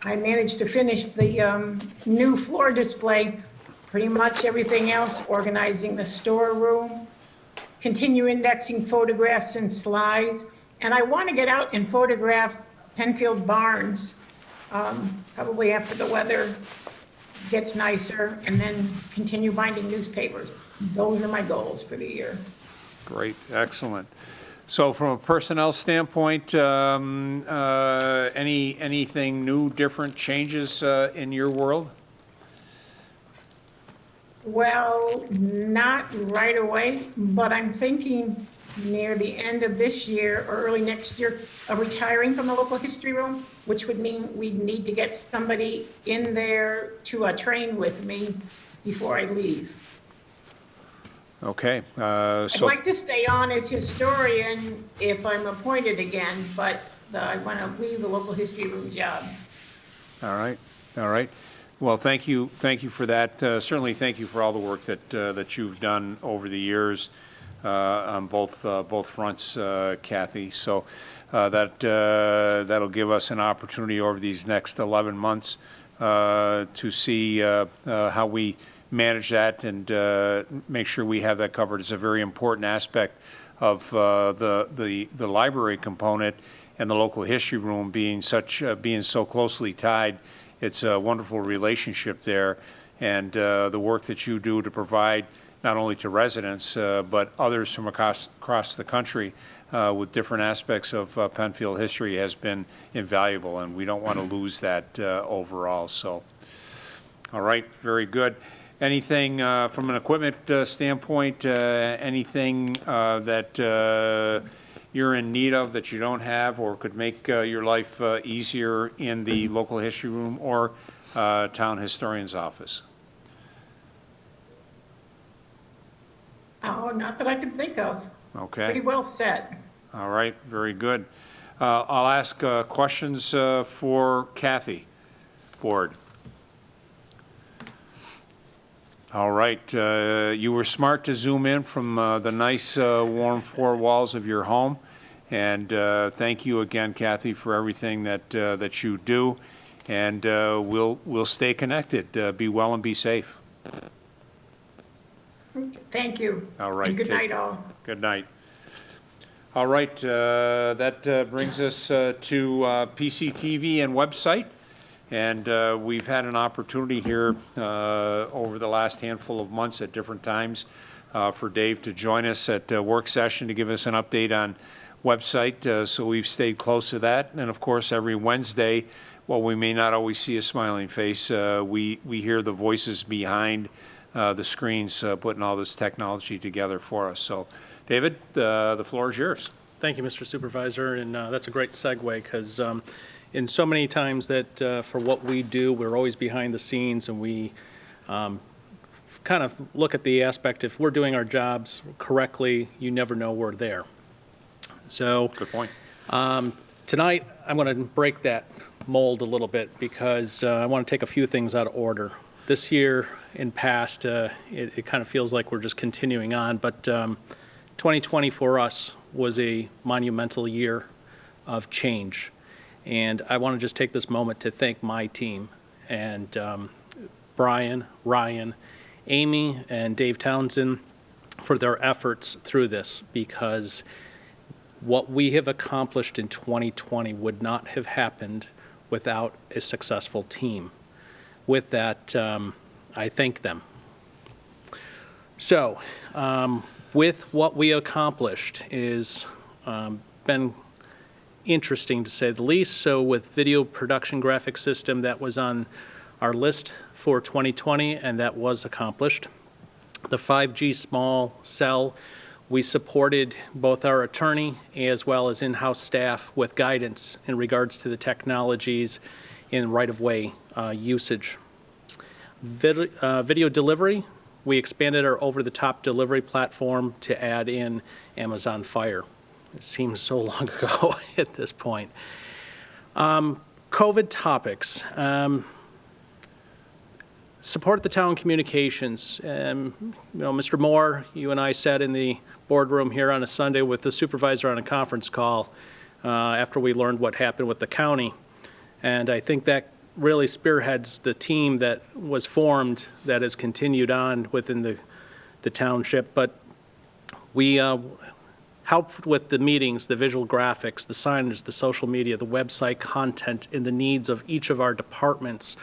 managed to finish the new floor display. Pretty much everything else, organizing the storeroom, continue indexing photographs and slides. And I want to get out and photograph Penfield barns, probably after the weather gets nicer, and then continue binding newspapers. Those are my goals for the year. Great, excellent. So from a personnel standpoint, anything new, different changes in your world? Well, not right away, but I'm thinking near the end of this year or early next year of retiring from the local history room, which would mean we'd need to get somebody in there to train with me before I leave. Okay. I'd So like to stay on as historian if I'm appointed again, but I want to leave the local history room job. all right, all right. Well, thank you for that. Certainly, thank you for all the work that you've done over the years on both fronts, Kathy. So that'll give us an opportunity over these next 11 months to see how we manage that and make sure we have that covered. It's a very important aspect of the library component and the local history room being so closely tied. It's a wonderful relationship there, and the work that you do to provide not only to residents, but others from across the country with different aspects of Penfield history has been invaluable, and we don't want to lose that overall. So, all right, very good. Anything from an equipment standpoint, anything that you're in need of that you don't have or could make your life easier in the local history room or town historian's office? Oh, not that I can think of. Okay. Pretty well set. All right, very good. I'll ask questions for Kathy, board. All right, you were smart to zoom in from the nice warm four walls of your home, and thank you again, Kathy, for everything that you do, and we'll stay connected. Be well and be safe. Thank you. All right. And good take- night, all. Good night. All right, that brings us to PCTV and website. And we've had an opportunity here over the last handful of months at different times for Dave to join us at a work session to give us an update on website. So we've stayed close to that. And of course, every Wednesday, while we may not always see a smiling face, we hear the voices behind the screens putting all this technology together for us. So David, the floor is yours. Thank you, Mr. Supervisor, and that's a great segue because in so many times that for what we do, we're always behind the scenes and we kind of look at the aspect, if we're doing our jobs correctly, you never know we're there. So Good point. tonight, I'm going to break that mold a little bit because I want to take a few things out of order. This year and past, it kind of feels like we're just continuing on, but 2020 for us was a monumental year of change. And I want to just take this moment to thank my team and Brian, Ryan, Amy, and Dave Townsend for their efforts through this, because what we have accomplished in 2020 would not have happened without a successful team. With that, I thank them. So, with what we accomplished is been interesting to say the least. So with video production graphic system, that was on our list for 2020, and that was accomplished. The 5G small cell, we supported both our attorney as well as in-house staff with guidance in regards to the technologies in right-of-way usage. Video delivery, we expanded our over-the-top delivery platform to add in Amazon Fire. It seems so long ago at this point. COVID topics. Support the town communications. Mr. Moore, you and I sat in the boardroom here on a Sunday with the supervisor on a conference call after we learned what happened with the county. And I think that really spearheads the team that was formed that has continued on within the township. But we helped with the meetings, the visual graphics, the signage, the social media, the website content, and the needs of each of our departments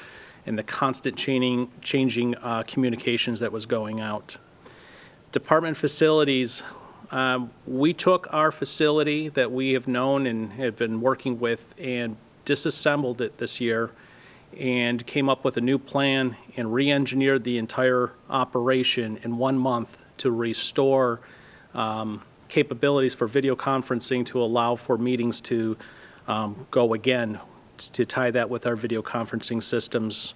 and the constant changing communications that was going out. Department facilities, we took our facility that we have known and have been working with and disassembled it this year and came up with a new plan and re-engineered the entire operation in 1 month to restore capabilities for video conferencing to allow for meetings to go again, to tie that with our video conferencing systems.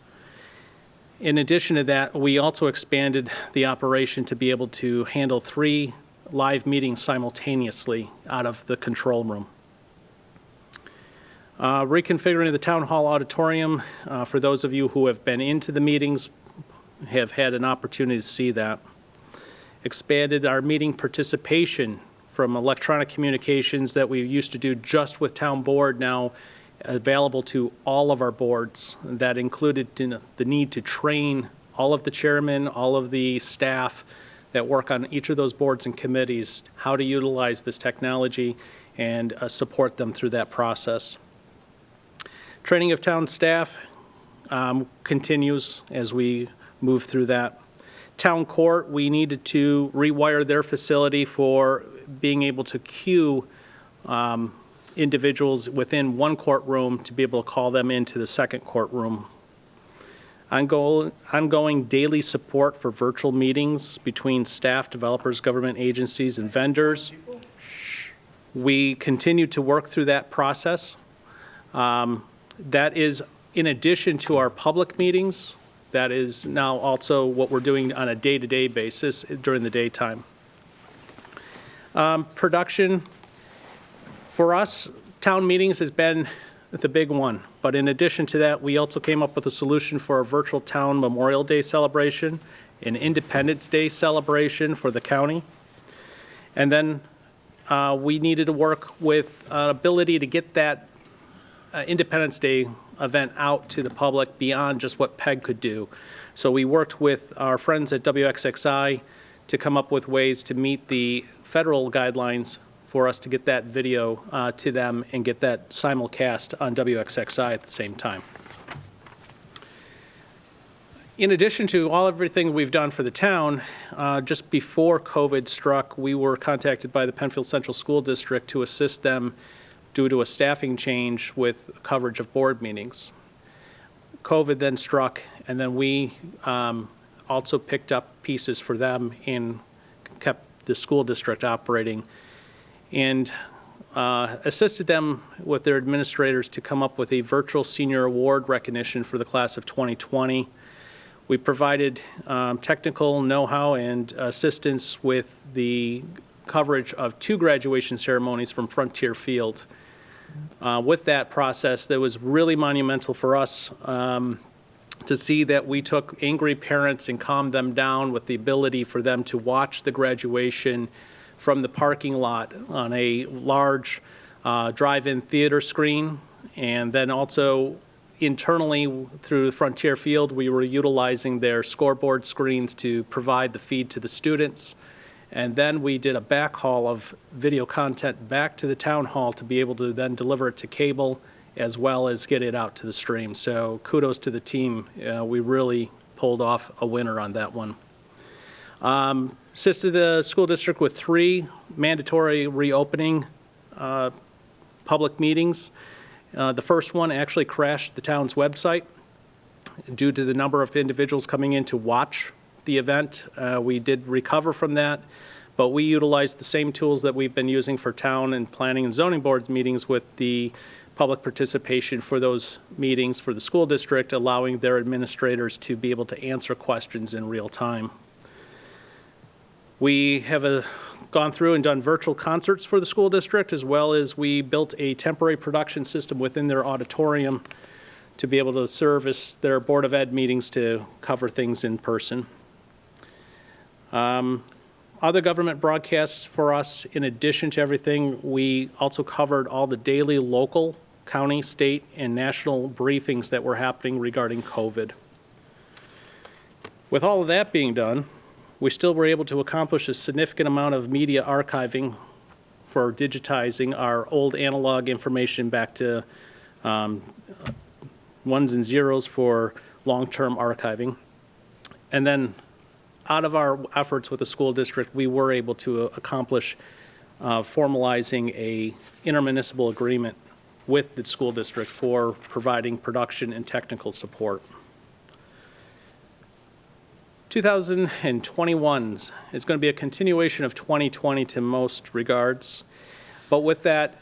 In addition to that, we also expanded the operation to be able to handle 3 live meetings simultaneously out of the control room. Reconfiguring the town hall auditorium, for those of you who have been into the meetings, have had an opportunity to see that. Expanded our meeting participation from electronic communications that we used to do just with town board, now available to all of our boards. That included the need to train all of the chairmen, all of the staff that work on each of those boards and committees, how to utilize this technology and support them through that process. Training of town staff continues as we move through that. Town Court, we needed to rewire their facility for being able to queue individuals within one courtroom to be able to call them into the second courtroom. Ongoing daily support for virtual meetings between staff, developers, government agencies, and vendors. We continue to work through that process. That is in addition to our public meetings. That is now also what we're doing on a day-to-day basis during the daytime. Production, for us, town meetings has been the big one. But in addition to that, we also came up with a solution for a virtual town Memorial Day celebration, an Independence Day celebration for the county. And then we needed to work with an ability to get that Independence Day event out to the public beyond just what PEG could do. So we worked with our friends at WXXI to come up with ways to meet the federal guidelines for us to get that video to them and get that simulcast on WXXI at the same time. In addition to everything we've done for the town, just before COVID struck, we were contacted by the Penfield Central School District to assist them due to a staffing change with coverage of board meetings. COVID then struck, and then we also picked up pieces for them and kept the school district operating, and assisted them with their administrators to come up with a virtual senior award recognition for the class of 2020. We provided technical know-how and assistance with the coverage of 2 graduation ceremonies from Frontier Field. With that process, that was really monumental for us to see that we took angry parents and calmed them down with the ability for them to watch the graduation from the parking lot on a large drive-in theater screen. And then also internally through Frontier Field, we were utilizing their scoreboard screens to provide the feed to the students. And then we did a backhaul of video content back to the town hall to be able to then deliver it to cable as well as get it out to the stream. So kudos to the team. We really pulled off a winner on that one. Assisted the school district with 3 mandatory reopening public meetings. The first one actually crashed the town's website due to the number of individuals coming in to watch the event. We did recover from that, but we utilized the same tools that we've been using for town and planning and zoning board meetings with the public participation for those meetings for the school district, allowing their administrators to be able to answer questions in real time. We have gone through and done virtual concerts for the school district, as well as we built a temporary production system within their auditorium to be able to service their Board of Ed meetings to cover things in person. Other government broadcasts for us, in addition to everything, we also covered all the daily local, county, state, and national briefings that were happening regarding COVID. With all of that being done, we still were able to accomplish a significant amount of media archiving for digitizing our old analog information back to ones and zeros for long-term archiving. And then out of our efforts with the school district, we were able to accomplish formalizing a intermunicipal agreement with the school district for providing production and technical support. 2021 is going to be a continuation of 2020 to most regards. But with that,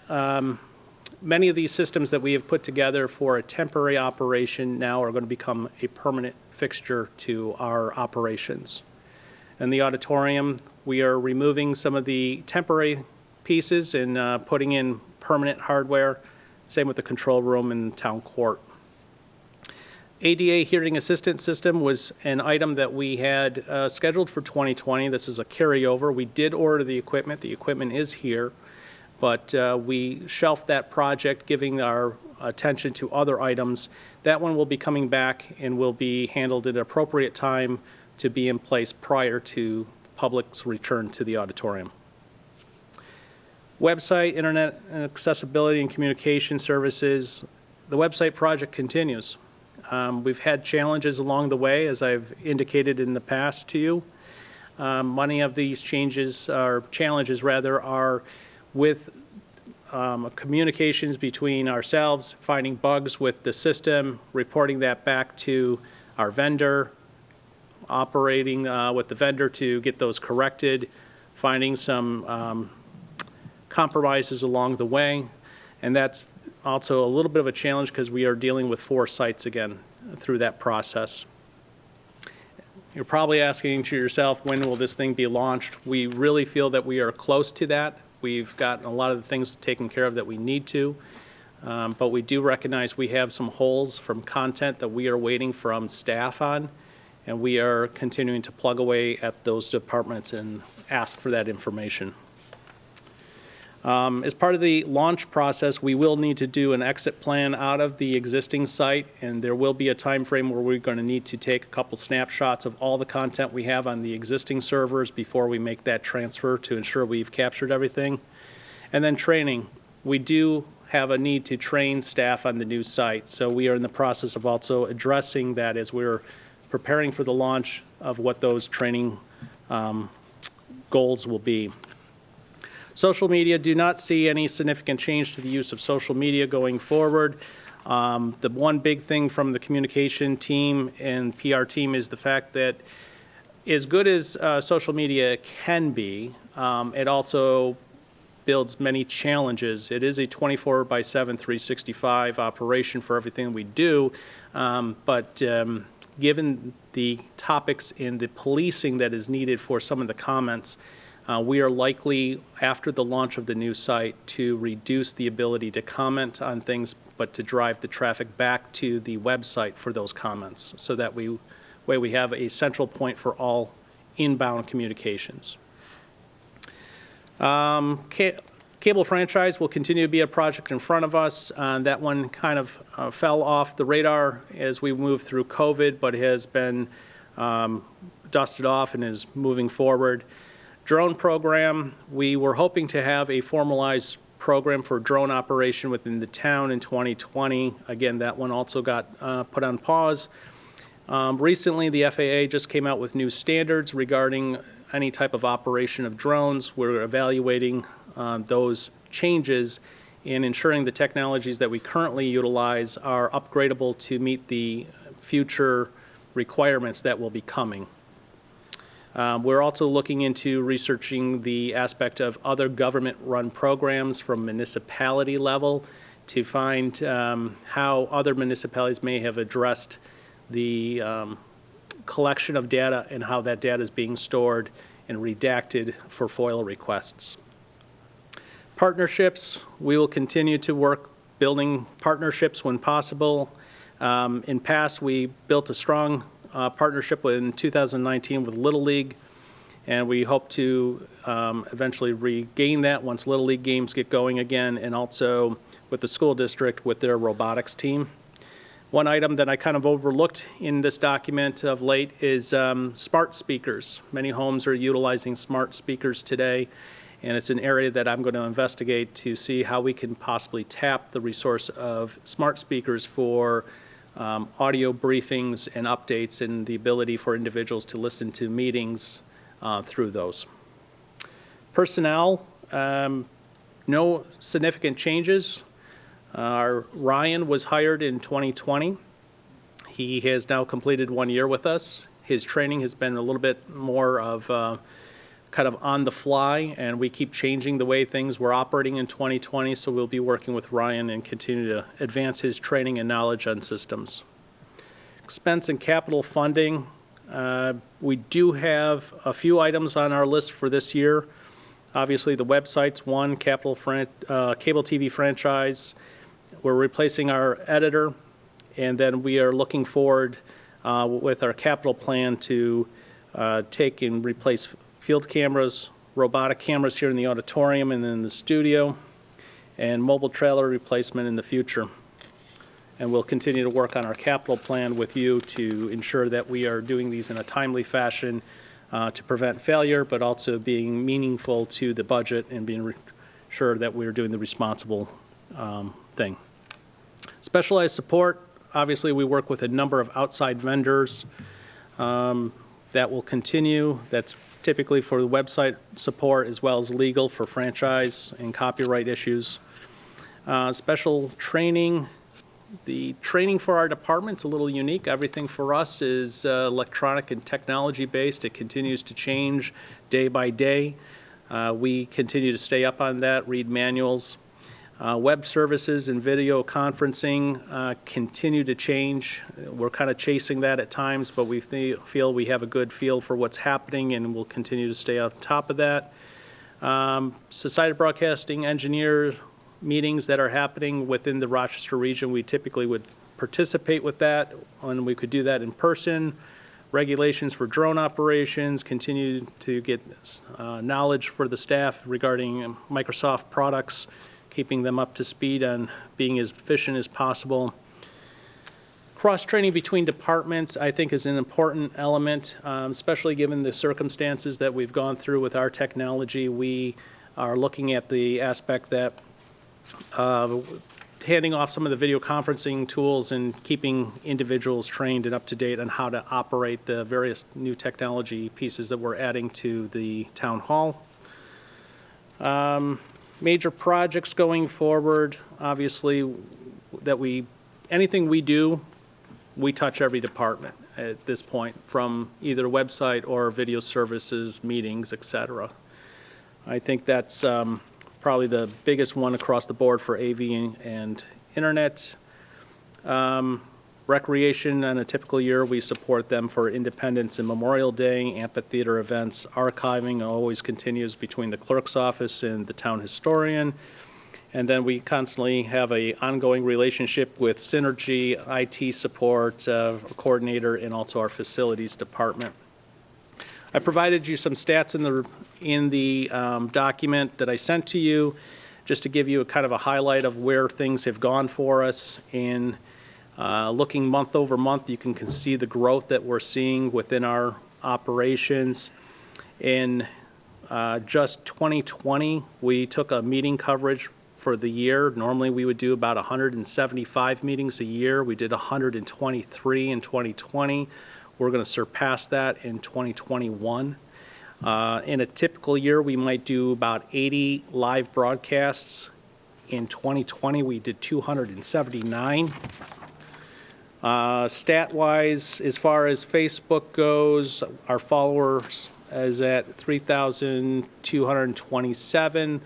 many of these systems that we have put together for a temporary operation now are going to become a permanent fixture to our operations. In the auditorium, we are removing some of the temporary pieces and putting in permanent hardware. Same with the control room and town court. ADA hearing assistance system was an item that we had scheduled for 2020. This is a carryover. We did order the equipment. The equipment is here, but we shelved that project, giving our attention to other items. That one will be coming back and will be handled at an appropriate time to be in place prior to public's return to the auditorium. Website, internet accessibility and communication services. The website project continues. We've had challenges along the way, as I've indicated in the past to you. Many of these changes, or challenges rather, are with communications between ourselves, finding bugs with the system, reporting that back to our vendor, operating with the vendor to get those corrected, finding some compromises along the way. And that's also a little bit of a challenge because we are dealing with 4 sites again through that process. You're probably asking to yourself, when will this thing be launched? We really feel that we are close to that. We've gotten a lot of the things taken care of that we need to, but we do recognize we have some holes from content that we are waiting from staff on, and we are continuing to plug away at those departments and ask for that information. As part of the launch process, we will need to do an exit plan out of the existing site, and there will be a time frame where we're going to need to take a couple snapshots of all the content we have on the existing servers before we make that transfer to ensure we've captured everything. And then training. We do have a need to train staff on the new site, so we are in the process of also addressing that as we're preparing for the launch of what those training goals will be. Social media, do not see any significant change to the use of social media going forward. The one big thing from the communication team and PR team is the fact that as good as social media can be, it also builds many challenges. It is a 24/7, 365 operation for everything we do, but given the topics in the policing that is needed for some of the comments, we are likely, after the launch of the new site, to reduce the ability to comment on things, but to drive the traffic back to the website for those comments, so that we have a central point for all inbound communications. Cable franchise will continue to be a project in front of us. That one kind of fell off the radar as we moved through COVID, but has been dusted off and is moving forward. Drone program, we were hoping to have a formalized program for drone operation within the town in 2020. Again, that one also got put on pause. Recently, the FAA just came out with new standards regarding any type of operation of drones. We're evaluating those changes and ensuring the technologies that we currently utilize are upgradable to meet the future requirements that will be coming. We're also looking into researching the aspect of other government-run programs from municipality level to find how other municipalities may have addressed the collection of data and how that data is being stored and redacted for FOIL requests. Partnerships, we will continue to work building partnerships when possible. In past, we built a strong partnership in 2019 with Little League, and we hope to eventually regain that once Little League games get going again, and also with the school district with their robotics team. One item that I kind of overlooked in this document of late is smart speakers. Many homes are utilizing smart speakers today, and it's an area that I'm going to investigate to see how we can possibly tap the resource of smart speakers for audio briefings and updates, and the ability for individuals to listen to meetings through those. Personnel, no significant changes. Ryan was hired in 2020. He has now completed 1 year with us. His training has been a little bit more of kind of on the fly, and we keep changing the way things were operating in 2020, so we'll be working with Ryan and continue to advance his training and knowledge on systems. Expense and capital funding, we do have a few items on our list for this year. Obviously, the website's one, cable TV franchise. We're replacing our editor, and then we are looking forward with our capital plan to take and replace field cameras, robotic cameras here in the auditorium and in the studio, and mobile trailer replacement in the future. And we'll continue to work on our capital plan with you to ensure that we are doing these in a timely fashion to prevent failure, but also being meaningful to the budget and being sure that we're doing the responsible thing. Specialized support, obviously, we work with a number of outside vendors. That will continue. That's typically for the website support as well as legal for franchise and copyright issues. Special training. The training for our department's a little unique. Everything for us is electronic and technology-based. It continues to change day by day. We continue to stay up on that, read manuals. Web services and video conferencing continue to change. We're kind of chasing that at times, but we feel we have a good feel for what's happening, and we'll continue to stay on top of that. Society of Broadcasting Engineer meetings that are happening within the Rochester region, we typically would participate with that, and we could do that in person. Regulations for drone operations, continue to get knowledge for the staff regarding Microsoft products, keeping them up to speed on being as efficient as possible. Cross-training between departments, I think, is an important element, especially given the circumstances that we've gone through with our technology. We are looking at the aspect that handing off some of the video conferencing tools and keeping individuals trained and up to date on how to operate the various new technology pieces that we're adding to the town hall. Major projects going forward, obviously, anything we do, we touch every department at this point, from either website or video services, meetings, et cetera. I think that's probably the biggest one across the board for AV and internet. Recreation, on a typical year, we support them for Independence and Memorial Day, amphitheater events. Archiving always continues between the clerk's office and the town historian. And then we constantly have an ongoing relationship with Synergy, IT support, coordinator, and also our facilities department. I provided you some stats in the document that I sent to you, just to give you a kind of a highlight of where things have gone for us. In looking month over month, you can see the growth that we're seeing within our operations. In just 2020, we took a meeting coverage for the year. Normally, we would do about 175 meetings a year. We did 123 in 2020. We're going to surpass that in 2021. In a typical year, we might do about 80 live broadcasts. In 2020, we did 279. Stat-wise, as far as Facebook goes, our followers is at 3,227.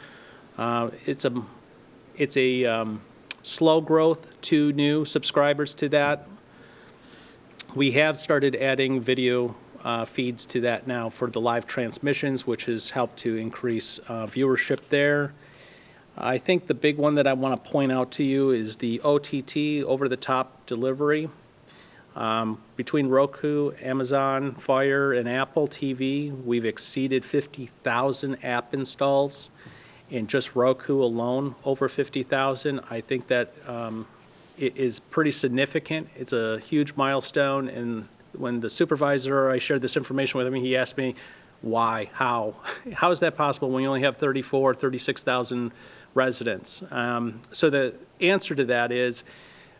It's a slow growth to new subscribers to that. We have started adding video feeds to that now for the live transmissions, which has helped to increase viewership there. I think the big one that I want to point out to you is the OTT, over-the-top delivery. Between Roku, Amazon Fire, and Apple TV, we've exceeded 50,000 app installs. In just Roku alone, over 50,000. I think that it is pretty significant. It's a huge milestone, and when the supervisor, I shared this information with him, he asked me, why, how is that possible when we only have 36,000 residents? So the answer to that is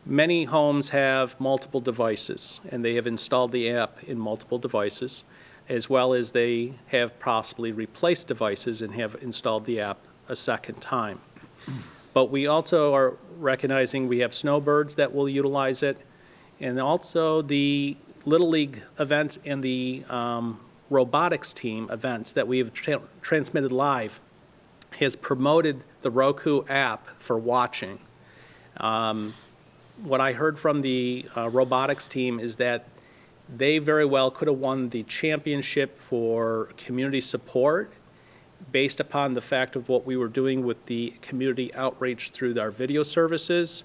many homes have multiple devices, and they have installed the app in multiple devices, as well as they have possibly replaced devices and have installed the app a second time. But we also are recognizing we have snowbirds that will utilize it, and also the Little League events and the robotics team events that we have transmitted live has promoted the Roku app for watching. What I heard from the robotics team is that they very well could have won the championship for community support based upon the fact of what we were doing with the community outreach through our video services,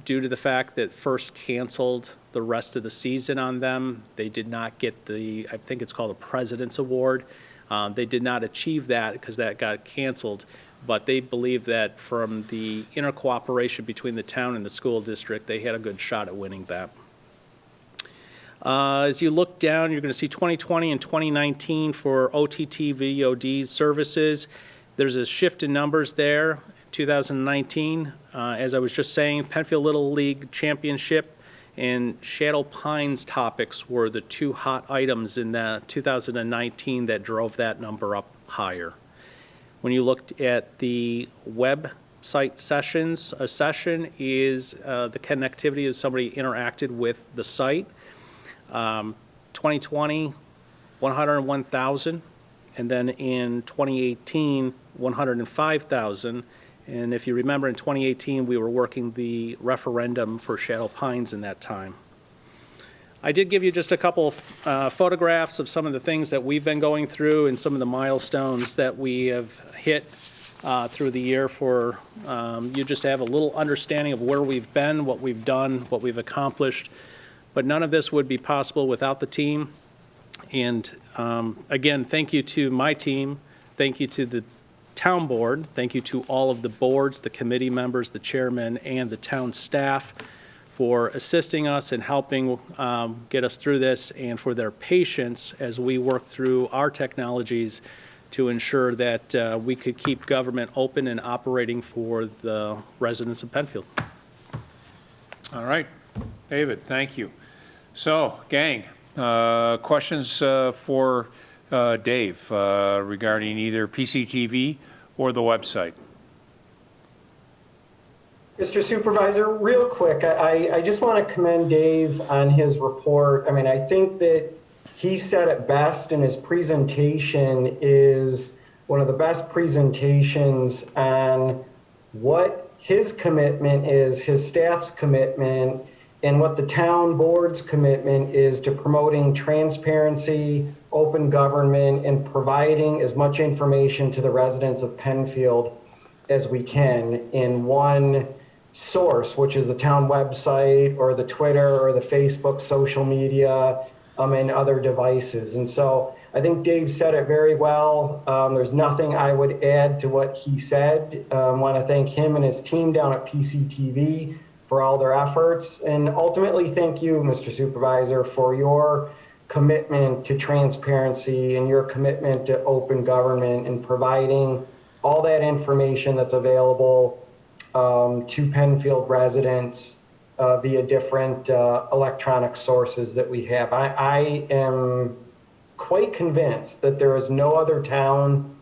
due to the fact that first canceled the rest of the season on them. They did not get the, I think it's called a President's Award. They did not achieve that because that got canceled, but they believe that from the inner cooperation between the town and the school district, they had a good shot at winning that. As you look down, you're going to see 2020 and 2019 for OTT VOD services. There's a shift in numbers there 2019, as I was just saying, Penfield Little League Championship and Shadow Pines topics were the two hot items in 2019 that drove that number up higher. When you looked at the website sessions, a session is the connectivity of somebody interacted with the site. 2020, 101,000, and then in 2018, 105,000. And if you remember, in 2018, we were working the referendum for Shadow Pines in that time. I did give you just a couple photographs of some of the things that we've been going through and some of the milestones that we have hit through the year for you just to have a little understanding of where we've been, what we've done, what we've accomplished. But none of this would be possible without the team. And again, thank you to my team. Thank you to the town board. Thank you to all of the boards, the committee members, the chairman, and the town staff for assisting us and helping get us through this, and for their patience as we work through our technologies to ensure that we could keep government open and operating for the residents of Penfield. All right, David, thank you. So, gang, questions for Dave regarding either PCTV or the website? Mr. Supervisor, real quick, I just want to commend Dave on his report. I mean, I think that he said it best, and his presentation is one of the best presentations on what his commitment is, his staff's commitment, and what the town board's commitment is to promoting transparency, open government, and providing as much information to the residents of Penfield as we can in one source, which is the town website or the Twitter or the Facebook social media and other devices. And so I think Dave said it very well. There's nothing I would add to what he said. I want to thank him and his team down at PCTV for all their efforts. And ultimately, thank you, Mr. Supervisor, for your commitment to transparency and your commitment to open government and providing all that information that's available to Penfield residents via different electronic sources that we have. I am quite convinced that there is no other town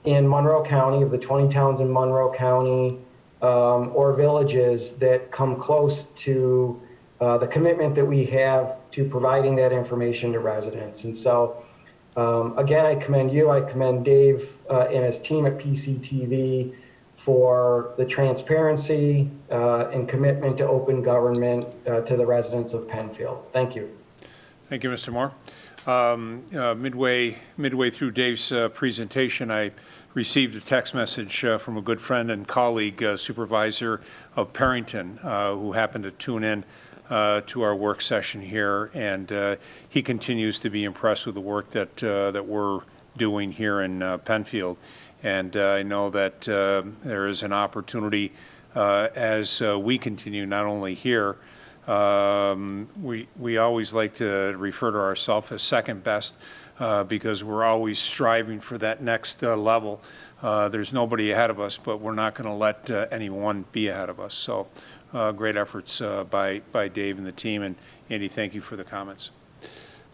in Monroe County, of the 20 towns in Monroe County, or villages that come close to the commitment that we have to providing that information to residents. And so, again, I commend you, I commend Dave and his team at PCTV for the transparency and commitment to open government to the residents of Penfield. Thank you. Thank you, Mr. Moore. Midway through Dave's presentation, I received a text message from a good friend and colleague, Supervisor of Perrington, who happened to tune in to our work session here, and he continues to be impressed with the work that we're doing here in Penfield. And I know that there is an opportunity as we continue, not only here. We always like to refer to ourselves as second best because we're always striving for that next level. There's nobody ahead of us, but we're not going to let anyone be ahead of us. So great efforts by Dave and the team. And Andy, thank you for the comments.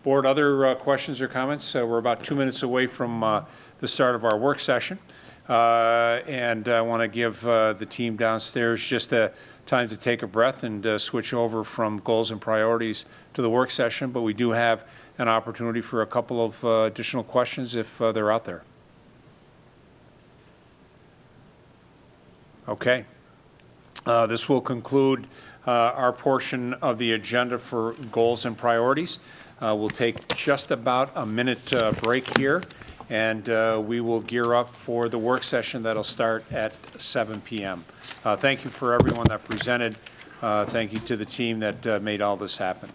Board, other questions or comments? We're about 2 minutes away from the start of our work session. And I want to give the team downstairs just a time to take a breath and switch over from goals and priorities to the work session. But we do have an opportunity for a couple of additional questions if they're out there. Okay. This will conclude our portion of the agenda for goals and priorities. We'll take just about a minute break here, and we will gear up for the work session that'll start at 7 p.m. Thank you for everyone that presented. Thank you to the team that made all this happen.